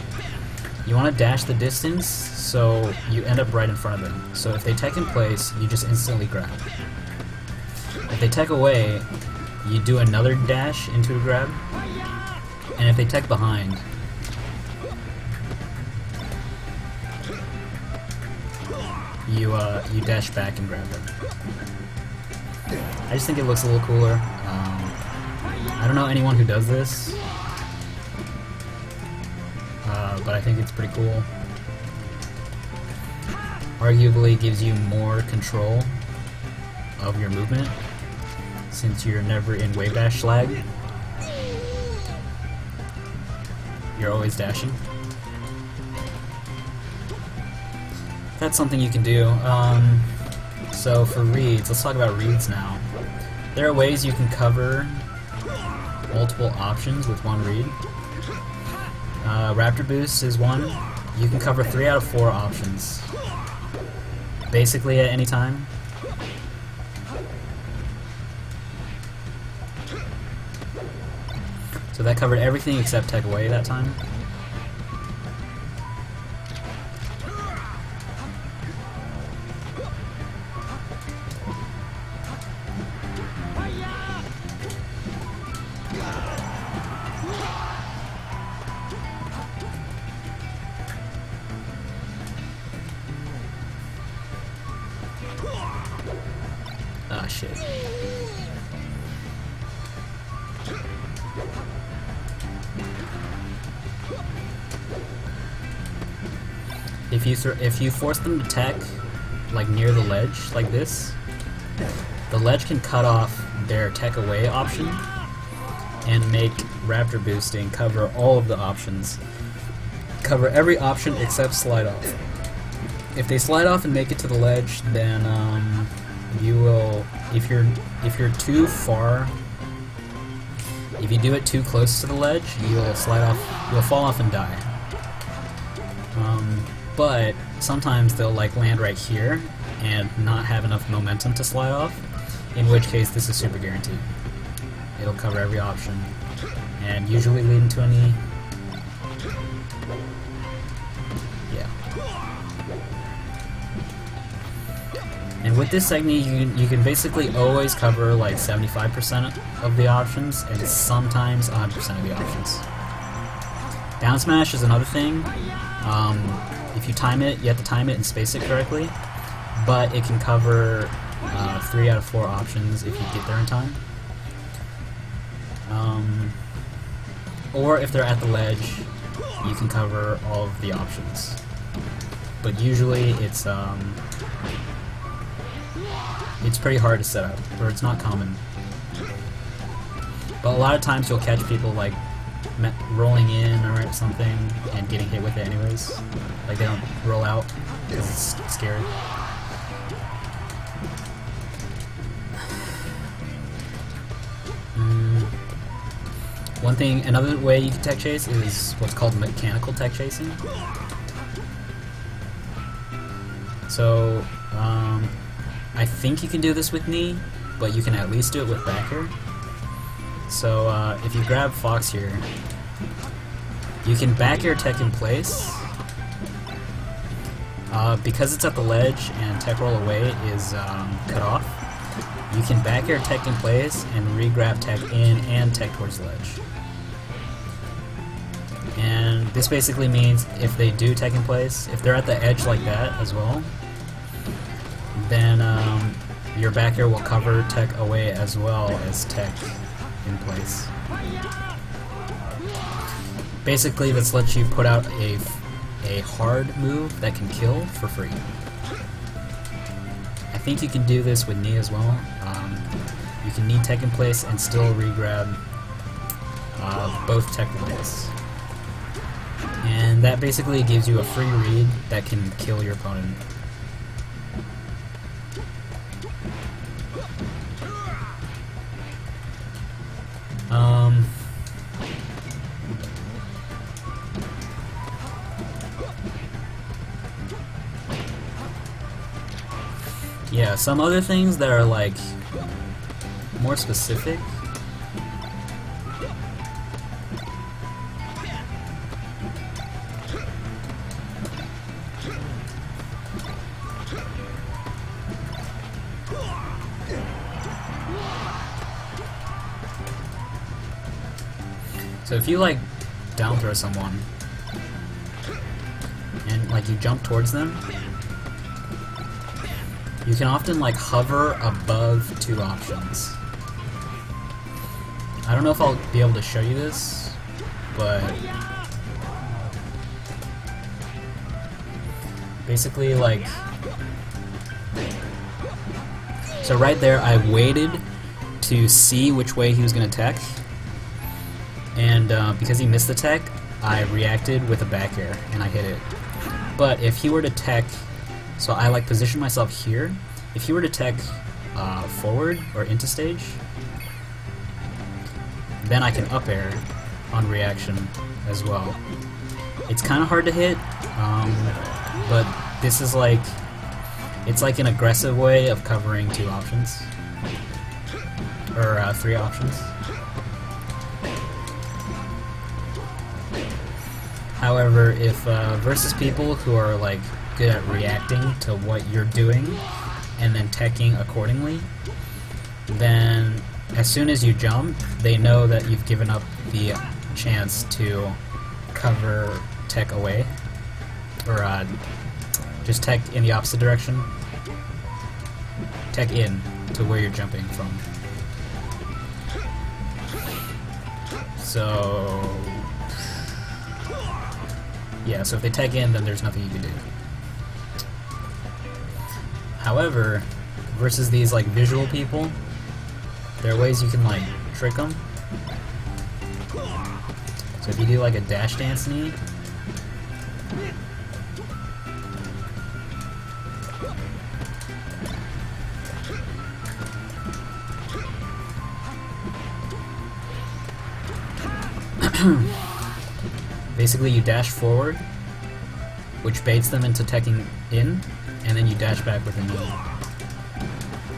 you want to dash the distance so you end up right in front of them. So if they tech in place, you just instantly grab. If they tech away, you do another dash into a grab. And if they tech behind, you dash back and grab them. I just think it looks a little cooler. I don't know anyone who does this, but I think it's pretty cool. Arguably gives you more control of your movement, since you're never in wave dash lag. You're always dashing. That's something you can do. So for reads, let's talk about reads now. There are ways you can cover multiple options with one read. Raptor Boost is one. You can cover 3 out of 4 options, basically at any time. So that covered everything except tech away that time. If you force them to tech like near the ledge like this, the ledge can cut off their tech away option and make raptor boosting cover all of the options. Cover every option except slide off. If they slide off and make it to the ledge, then you will, if you're too far, if you do it too close to the ledge, you'll slide off, you'll fall off and die. But sometimes they'll like land right here and not have enough momentum to slide off, in which case this is super guaranteed. It'll cover every option, and usually leading to any... yeah. And with this technique, you can basically always cover like 75% of the options, and sometimes 100% of the options. Down smash is another thing. If you time it, you have to time it and space it correctly, but it can cover 3 out of 4 options if you get there in time. Or if they're at the ledge, you can cover all of the options. But usually it's pretty hard to set up, or it's not common. But a lot of times you'll catch people like rolling in or something and getting hit with it anyways. Like they don't roll out because it's scary. One thing, another way you can tech chase is what's called mechanical tech chasing. So, I think you can do this with knee, but you can at least do it with backer. So, if you grab Fox here, you can back air tech in place. Because it's at the ledge and tech roll away is cut off, you can back air tech in place and regrab tech in and tech towards the ledge. And this basically means if they do tech in place, if they're at the edge like that as well, then your back air will cover tech away as well as tech in place. Basically, this lets you put out a hard move that can kill for free. I think you can do this with knee as well. You can knee tech in place and still regrab both tech plays. And that basically gives you a free read that can kill your opponent. Yeah, some other things that are like more specific. So if you like down throw someone and like you jump towards them, you can often like hover above 2 options. I don't know if I'll be able to show you this, but basically like, so right there I waited to see which way he was going to tech, and because he missed the tech, I reacted with a back air and I hit it. But if he were to tech, so I like position myself here, if he were to tech forward or into stage, then I can up air on reaction as well. It's kind of hard to hit, but this is like, it's like an aggressive way of covering 2 options, or 3 options. However, if versus people who are like good at reacting to what you're doing and then teching accordingly, then as soon as you jump, they know that you've given up the chance to cover tech away, or just tech in the opposite direction, tech in to where you're jumping from. So yeah, so if they tech in, then there's nothing you can do. However, versus these like visual people, there are ways you can like trick them. So if you do like a dash dance knee, basically you dash forward, which baits them into teching in, and then you dash back with a knee.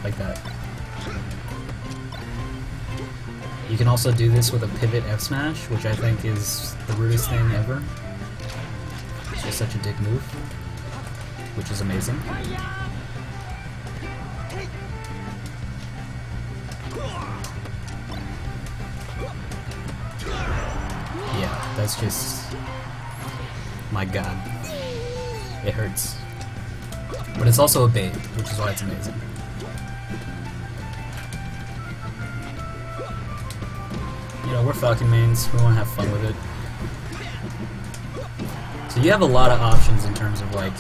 Like that. You can also do this with a pivot F smash, which I think is the rudest thing ever. It's just such a dick move, which is amazing. Yeah, that's just... my god. It hurts. But it's also a bait, which is why it's amazing. You know, we're Falcon mains, we want to have fun with it. So you have a lot of options in terms of like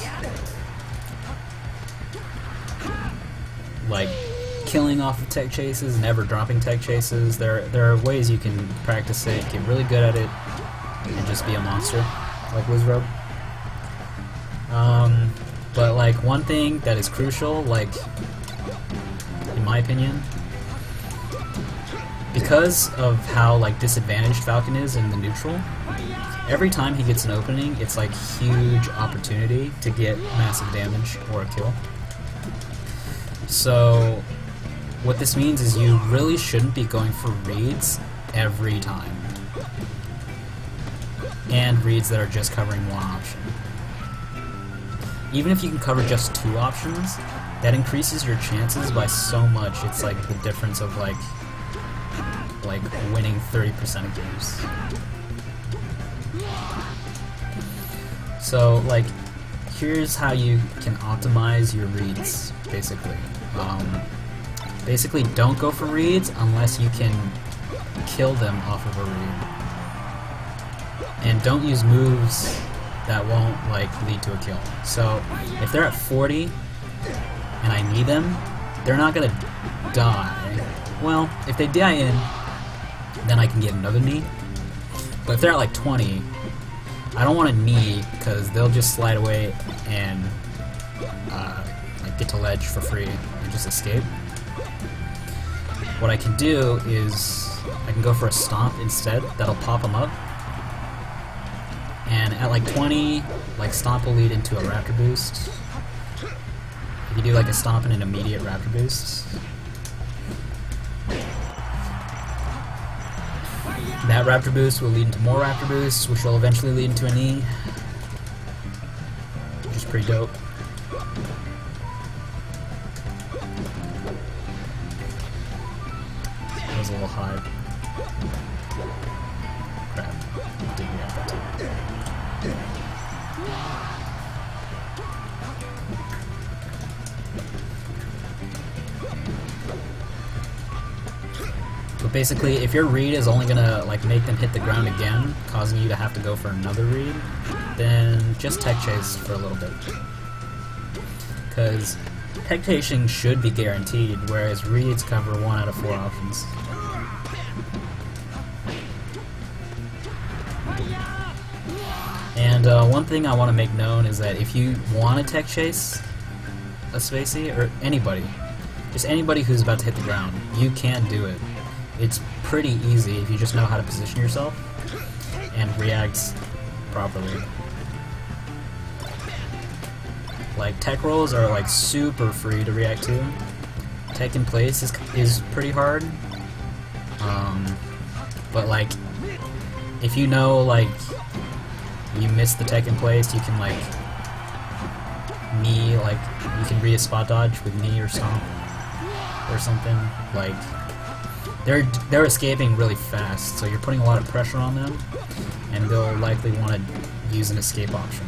killing off of tech chases, never dropping tech chases. There are ways you can practice it, get really good at it, and just be a monster, like Wizrobe. But like one thing that is crucial, like in my opinion, because of how like disadvantaged Falcon is in the neutral, every time he gets an opening, it's like huge opportunity to get massive damage or a kill. So what this means is you really shouldn't be going for reads every time, and reads that are just covering one option. Even if you can cover just two options, that increases your chances by so much. It's like the difference of like winning 30% of games. So like, here's how you can optimize your reads, basically. Basically, don't go for reads unless you can kill them off of a read. And don't use moves that won't like lead to a kill. So if they're at 40 and I need them, they're not gonna die. Well, if they die in, then I can get another knee. But if they're at like 20, I don't want a knee because they'll just slide away and like get to ledge for free and just escape. What I can do is I can go for a stomp instead. That'll pop them up. And at like 20, like stomp will lead into a raptor boost. If you do like a stomp and an immediate raptor boost, that raptor boost will lead into more raptor boosts, which will eventually lead into a knee, which is pretty dope. That was a little high. Crap. Didn't react that time. But basically, if your read is only gonna like make them hit the ground again, causing you to have to go for another read, then just tech chase for a little bit. Because Techchasing should be guaranteed, whereas reads cover 1 out of 4 options. And one thing I want to make known is that if you want to tech chase a spacie, or anybody, just anybody who's about to hit the ground, you can do it. It's pretty easy if you just know how to position yourself and react properly. Like, tech rolls are like super free to react to. Tech in place is pretty hard. But like, if you know like you missed the tech in place, you can like knee, like you can read a spot dodge with knee or stomp or something. Like, they're escaping really fast, so you're putting a lot of pressure on them, and they'll likely want to use an escape option.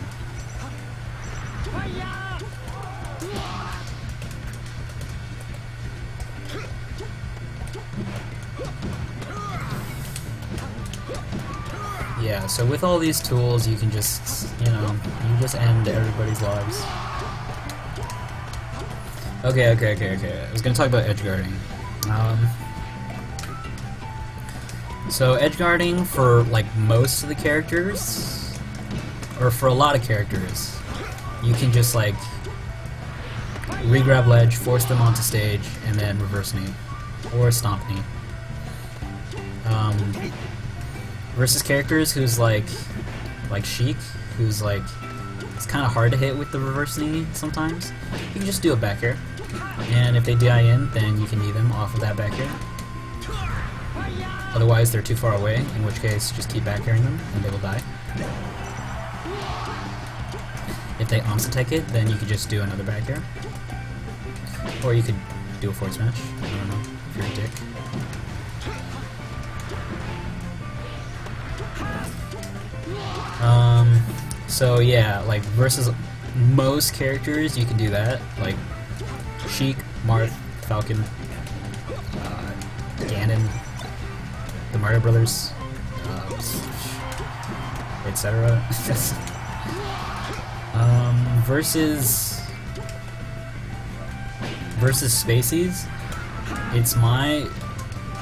yeah, so with all these tools, you can just, you know, you just end everybody's lives. Okay. I was gonna talk about edgeguarding. So edgeguarding for like most of the characters, or for a lot of characters, you can just like regrab ledge, force them onto stage, and then reverse knee or stomp knee. Versus characters who's like Sheik, who's like, it's kind of hard to hit with the reverse knee sometimes. You can just do a back air, and if they die in, then you can knee them off of that back air. Otherwise, they're too far away, in which case, just keep back airing them, and they will die. If they tech it, then you could just do another back air. Or you could do a forward smash. I don't know, if you're a dick. So yeah, like versus most characters, you can do that. Like Sheik, Marth, Falcon, Ganon, the Mario Brothers, etc. Versus spacies, it's my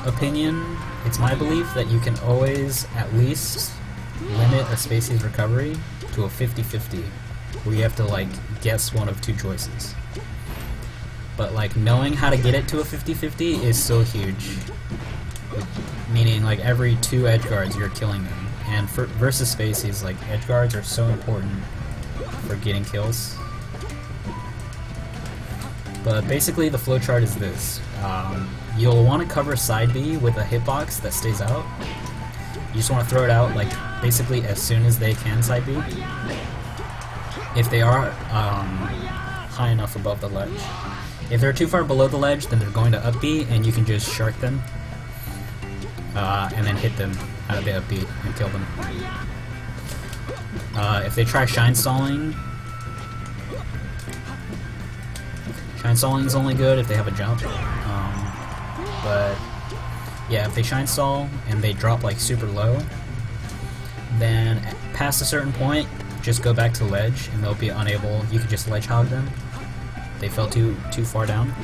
opinion, it's my belief that you can always at least limit a spacies recovery to a 50-50, where you have to like guess one of two choices. But like knowing how to get it to a 50-50 is so huge. Meaning like every 2 edge guards you're killing them. And versus spacies, like edge guards are so important for getting kills. But basically the flowchart is this. You'll want to cover side B with a hitbox that stays out. You just want to throw it out like basically as soon as they can side B. If they are high enough above the ledge. If they're too far below the ledge, then they're going to up B, and you can just shark them and then hit them out of the up B and kill them. If they try shine stalling is only good if they have a jump. But yeah, if they shine stall and they drop like super low, then past a certain point, just go back to ledge and they'll be unable. You can just ledge hog them. They fell too far down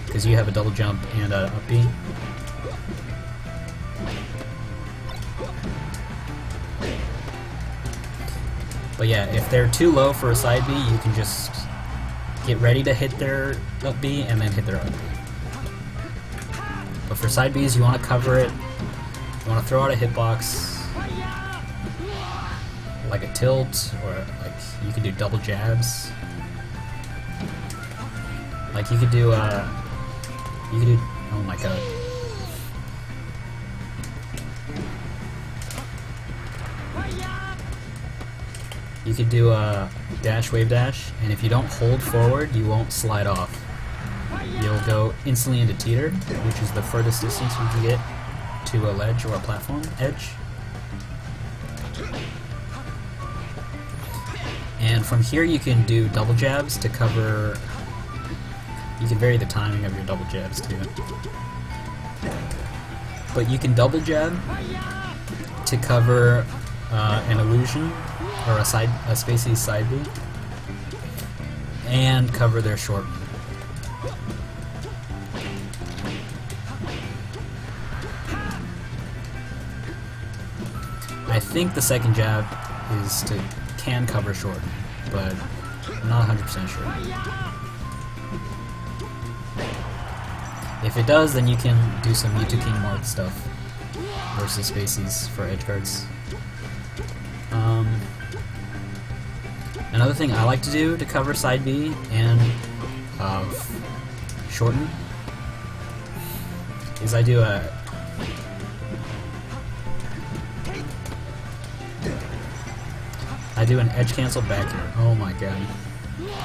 because you have a double jump and a up B. But yeah, if they're too low for a side B, you can just get ready to hit their up B and then hit their up B. But for side Bs, you want to cover it. You want to throw out a hitbox, like a tilt, or like you could do double jabs. Like you could do oh my god. You could do a dash, wave dash, and if you don't hold forward, you won't slide off. You'll go instantly into teeter, which is the furthest distance you can get to a ledge or a platform edge. And from here you can do double jabs to cover. You can vary the timing of your double jabs too. But you can double jab to cover an illusion or a spacies side B and cover their short. I think the second jab can cover short, but I'm not 100% sure. If it does, then you can do some Mewtwo King Marth stuff versus spacies for edge guards. Another thing I like to do to cover side B and shorten is I do an edge cancel back here. Oh my god.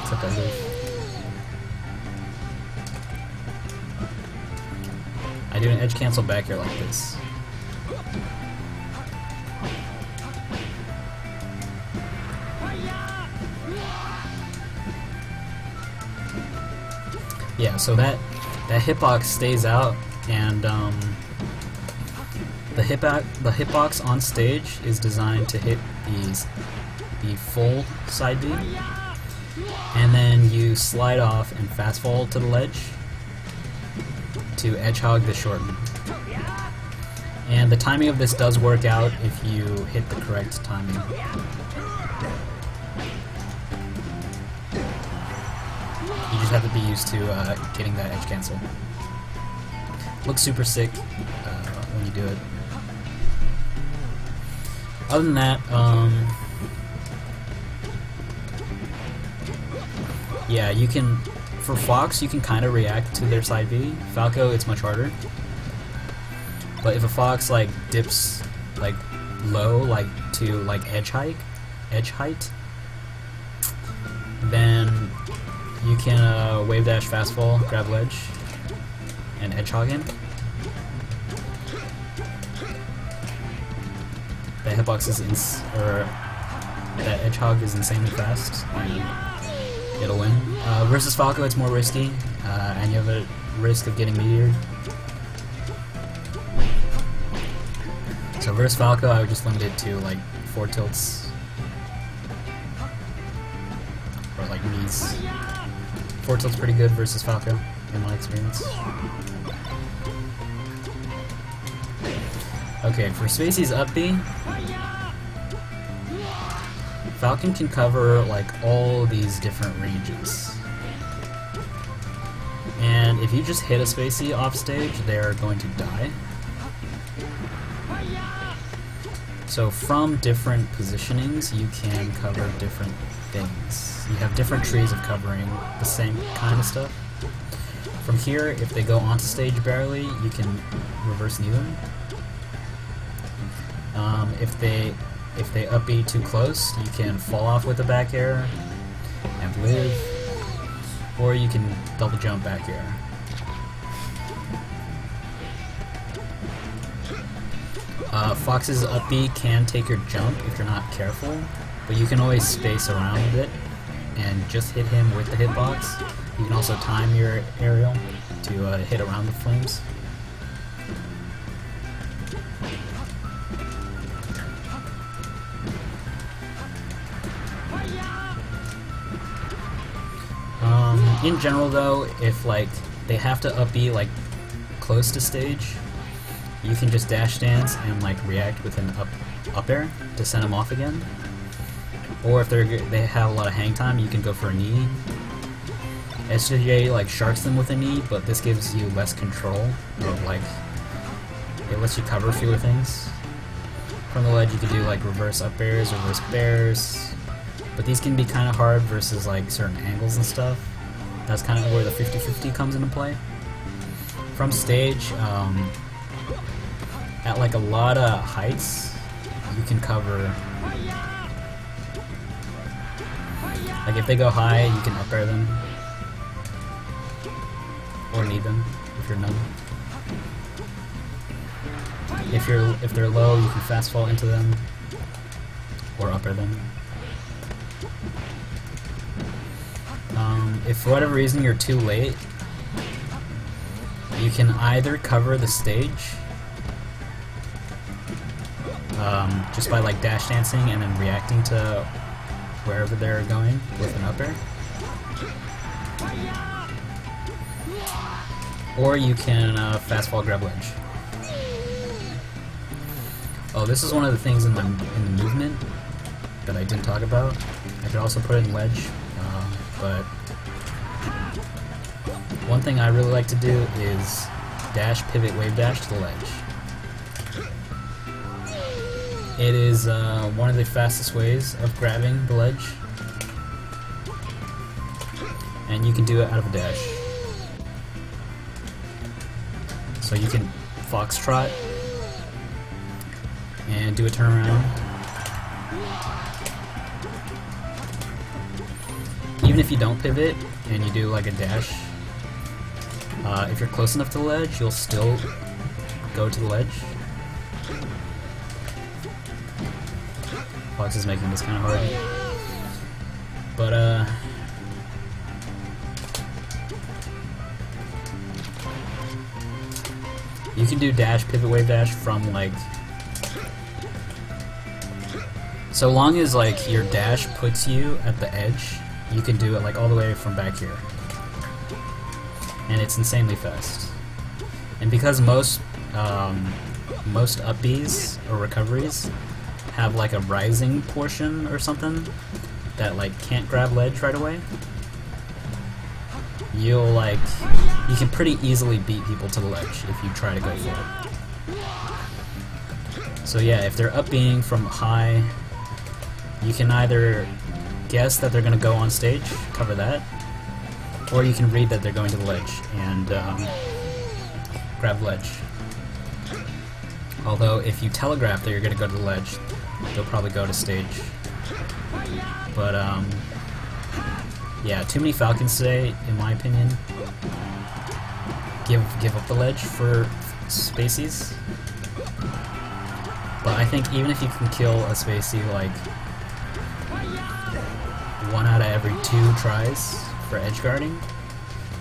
Except I live. I do an edge cancel back here like this. Yeah, so that hitbox stays out, and The hitbox on stage is designed to hit the full side B, and then you slide off and fast fall to the ledge to edgehog the shorten. And the timing of this does work out if you hit the correct timing. You just have to be used to getting that edge cancel. Looks super sick when you do it. Other than that, yeah, you can, for Fox, you can kind of react to their side B. Falco, it's much harder. But if a Fox like dips like low, like to like edge height, then you can wave dash, fast fall, grab ledge, and edgehog him. The hitbox is that edgehog is insanely fast, and it'll win. Versus Falco, it's more risky, and you have a risk of getting meteored. So versus Falco, I would just limit it to like 4 tilts, or like knees. 4 tilts pretty good versus Falco, in my experience. Okay, for spacies up B, Falcon can cover like all these different ranges. And if you just hit a spacey off stage, they're going to die. So from different positionings, you can cover different things. You have different trees of covering the same kind of stuff. From here, if they go onto stage barely, you can reverse knee them. If they up B too close, you can fall off with a back air and live, or you can double jump back air. Fox's up B can take your jump if you're not careful, but you can always space around it and just hit him with the hitbox. You can also time your aerial to hit around the flames. In general though, if like they have to up B like close to stage, you can just dash dance and like react with an up air to send them off again. Or if they have a lot of hang time, you can go for a knee. SJ like sharks them with a knee, but this gives you less control, or like it lets you cover fewer things. From the ledge you can do like reverse up airs, reverse bears, but these can be kind of hard versus like certain angles and stuff. That's kind of where the 50-50 comes into play. From stage, at like a lot of heights, you can cover. Like if they go high, you can up air them, or knee them if you're numb. If they're low, you can fast fall into them, or up air them. If for whatever reason you're too late, you can either cover the stage just by like dash dancing and then reacting to wherever they're going with an up air, or you can fast fall grab ledge. Oh, this is one of the things in the movement that I didn't talk about. I could also put it in ledge, but one thing I really like to do is dash, pivot, wave dash to the ledge. It is one of the fastest ways of grabbing the ledge, and you can do it out of a dash. So you can foxtrot and do a turnaround. Even if you don't pivot and you do like a dash, if you're close enough to the ledge, you'll still go to the ledge. Fox is making this kind of hard. But, You can do dash, pivot, wave dash from like, so long as like your dash puts you at the edge, you can do it like all the way from back here. And it's insanely fast. And because most up Bs or recoveries have like a rising portion or something that like can't grab ledge right away, you can pretty easily beat people to the ledge if you try to go for it. So yeah, if they're up being from high, you can either guess that they're going to go on stage, cover that, or you can read that they're going to the ledge and grab ledge. Although if you telegraph that you're going to go to the ledge, they'll probably go to stage. But yeah, too many Falcons today, in my opinion, give up the ledge for spacies. But I think even if you can kill a spacey like 1 out of every 2 tries for edgeguarding,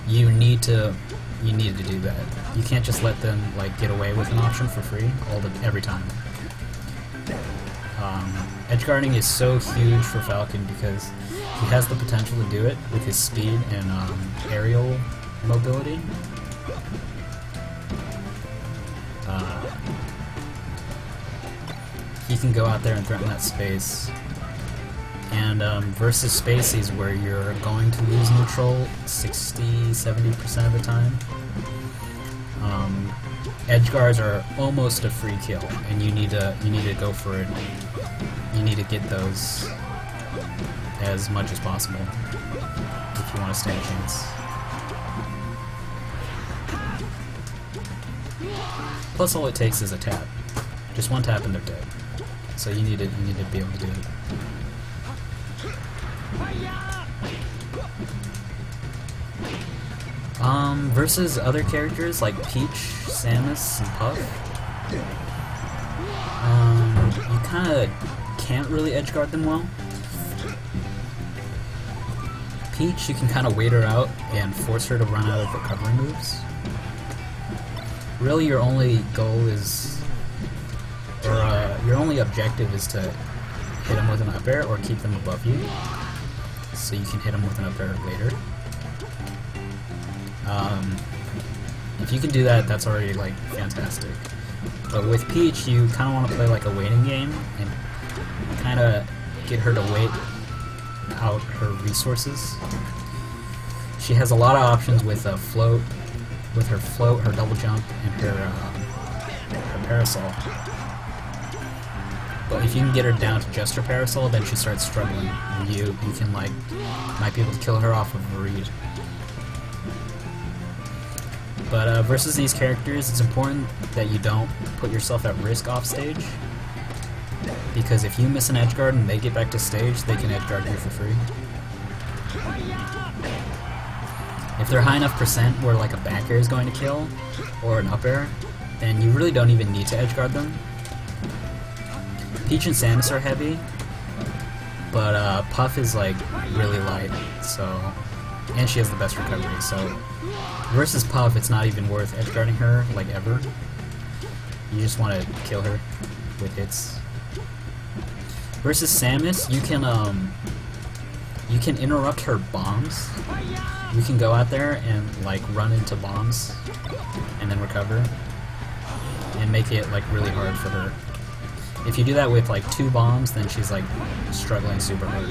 you needed to do that. You can't just let them like get away with an option for free every time. Edgeguarding is so huge for Falcon because he has the potential to do it with his speed and aerial mobility. He can go out there and threaten that space. And versus spacies where you're going to lose neutral 60-70% of the time, edge guards are almost a free kill, and you need to go for it. You need to get those as much as possible if you want to stand a chance. Plus, all it takes is a tap. Just one tap and they're dead. So you need to be able to do it. Versus other characters like Peach, Samus, and Puff, you kind of can't really edgeguard them well. Peach, you can kind of wait her out and force her to run out of recovery moves. Really, your only goal is, or your only objective is to hit them with an up air or keep them above you, so you can hit them with an up air later. If you can do that, that's already like fantastic. But with Peach, you kind of want to play like a waiting game and kind of get her to wait out her resources. She has a lot of options with a float, her float, her double jump, and her parasol. But if you can get her down to just her parasol, then she starts struggling, and you can might be able to kill her off of a read. But versus these characters, it's important that you don't put yourself at risk off stage, because if you miss an edgeguard and they get back to stage, they can edgeguard you for free. If they're high enough percent where like a back air is going to kill, or an up air, then you really don't even need to edgeguard them. Peach and Samus are heavy, but Puff is like really light, so, and she has the best recovery, so versus Puff, it's not even worth edgeguarding her, like, ever. You just want to kill her with hits. Versus Samus, you can interrupt her bombs. You can go out there and like run into bombs and then recover and make it like really hard for her. If you do that with like 2 bombs, then she's like struggling super hard.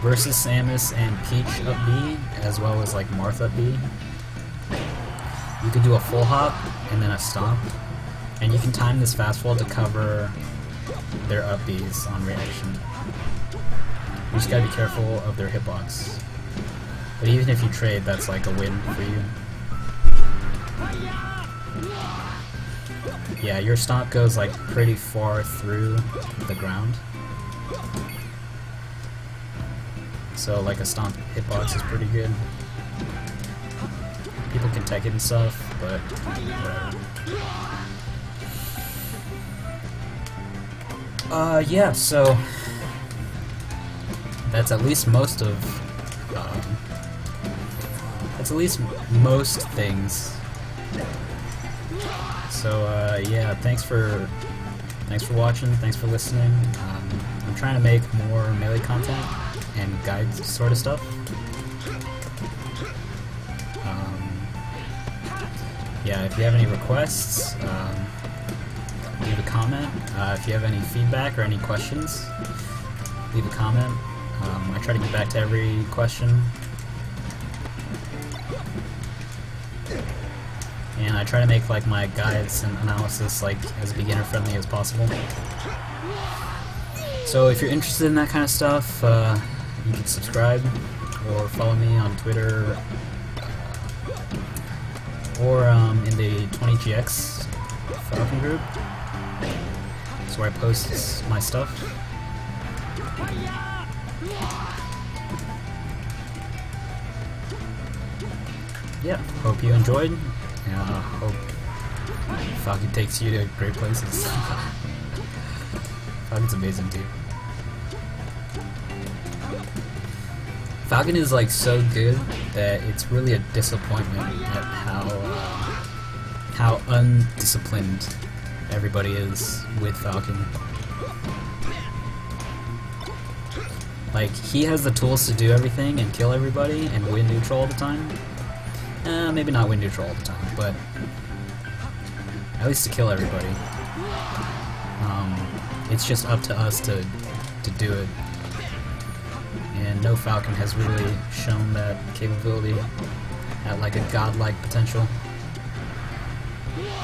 Versus Samus and Peach up B, as well as like Martha up B, you can do a full hop and then a stomp, and you can time this fast fall to cover their up Bs on reaction. You just gotta be careful of their hitbox. But even if you trade, that's like a win for you. Yeah, your stomp goes like pretty far through the ground. So like a stomp hitbox is pretty good. People can tech it and stuff, but whatever. Yeah, so that's at least most of That's at least most things. So yeah, thanks for watching, thanks for listening. I'm trying to make more melee content and guides sort of stuff. Yeah, if you have any requests, leave a comment. If you have any feedback or any questions, leave a comment. I try to get back to every question. And I try to make like my guides and analysis like as beginner friendly as possible. So if you're interested in that kind of stuff, you can subscribe or follow me on Twitter or in the 20GX Falcon group. That's where I post my stuff. Yeah, hope you enjoyed. Hope Falcon takes you to great places. Falcon's amazing too. Falcon is like so good that it's really a disappointment at how undisciplined everybody is with Falcon. Like, he has the tools to do everything and kill everybody and win neutral all the time. Maybe not win neutral all the time, but at least to kill everybody. It's just up to us to do it. And no Falcon has really shown that capability at like a godlike potential.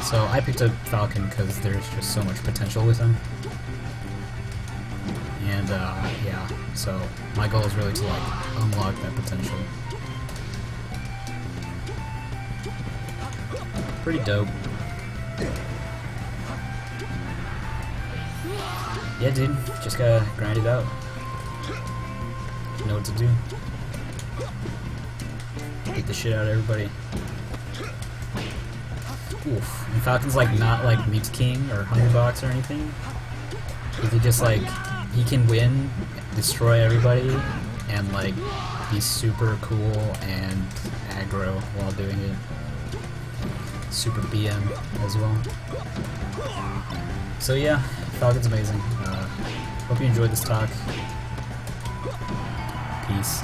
So I picked up Falcon because there's just so much potential with him. And yeah, so my goal is really to like unlock that potential. Pretty dope. Yeah, dude, just gotta grind it out. You know what to do. Beat the shit out of everybody. Oof. And Falcon's like not like Meat King or Hungrybox or anything. He can just like, he can win, destroy everybody, and like be super cool and aggro while doing it. Super BM as well. So yeah, Falcon's amazing. Hope you enjoyed this talk. Peace.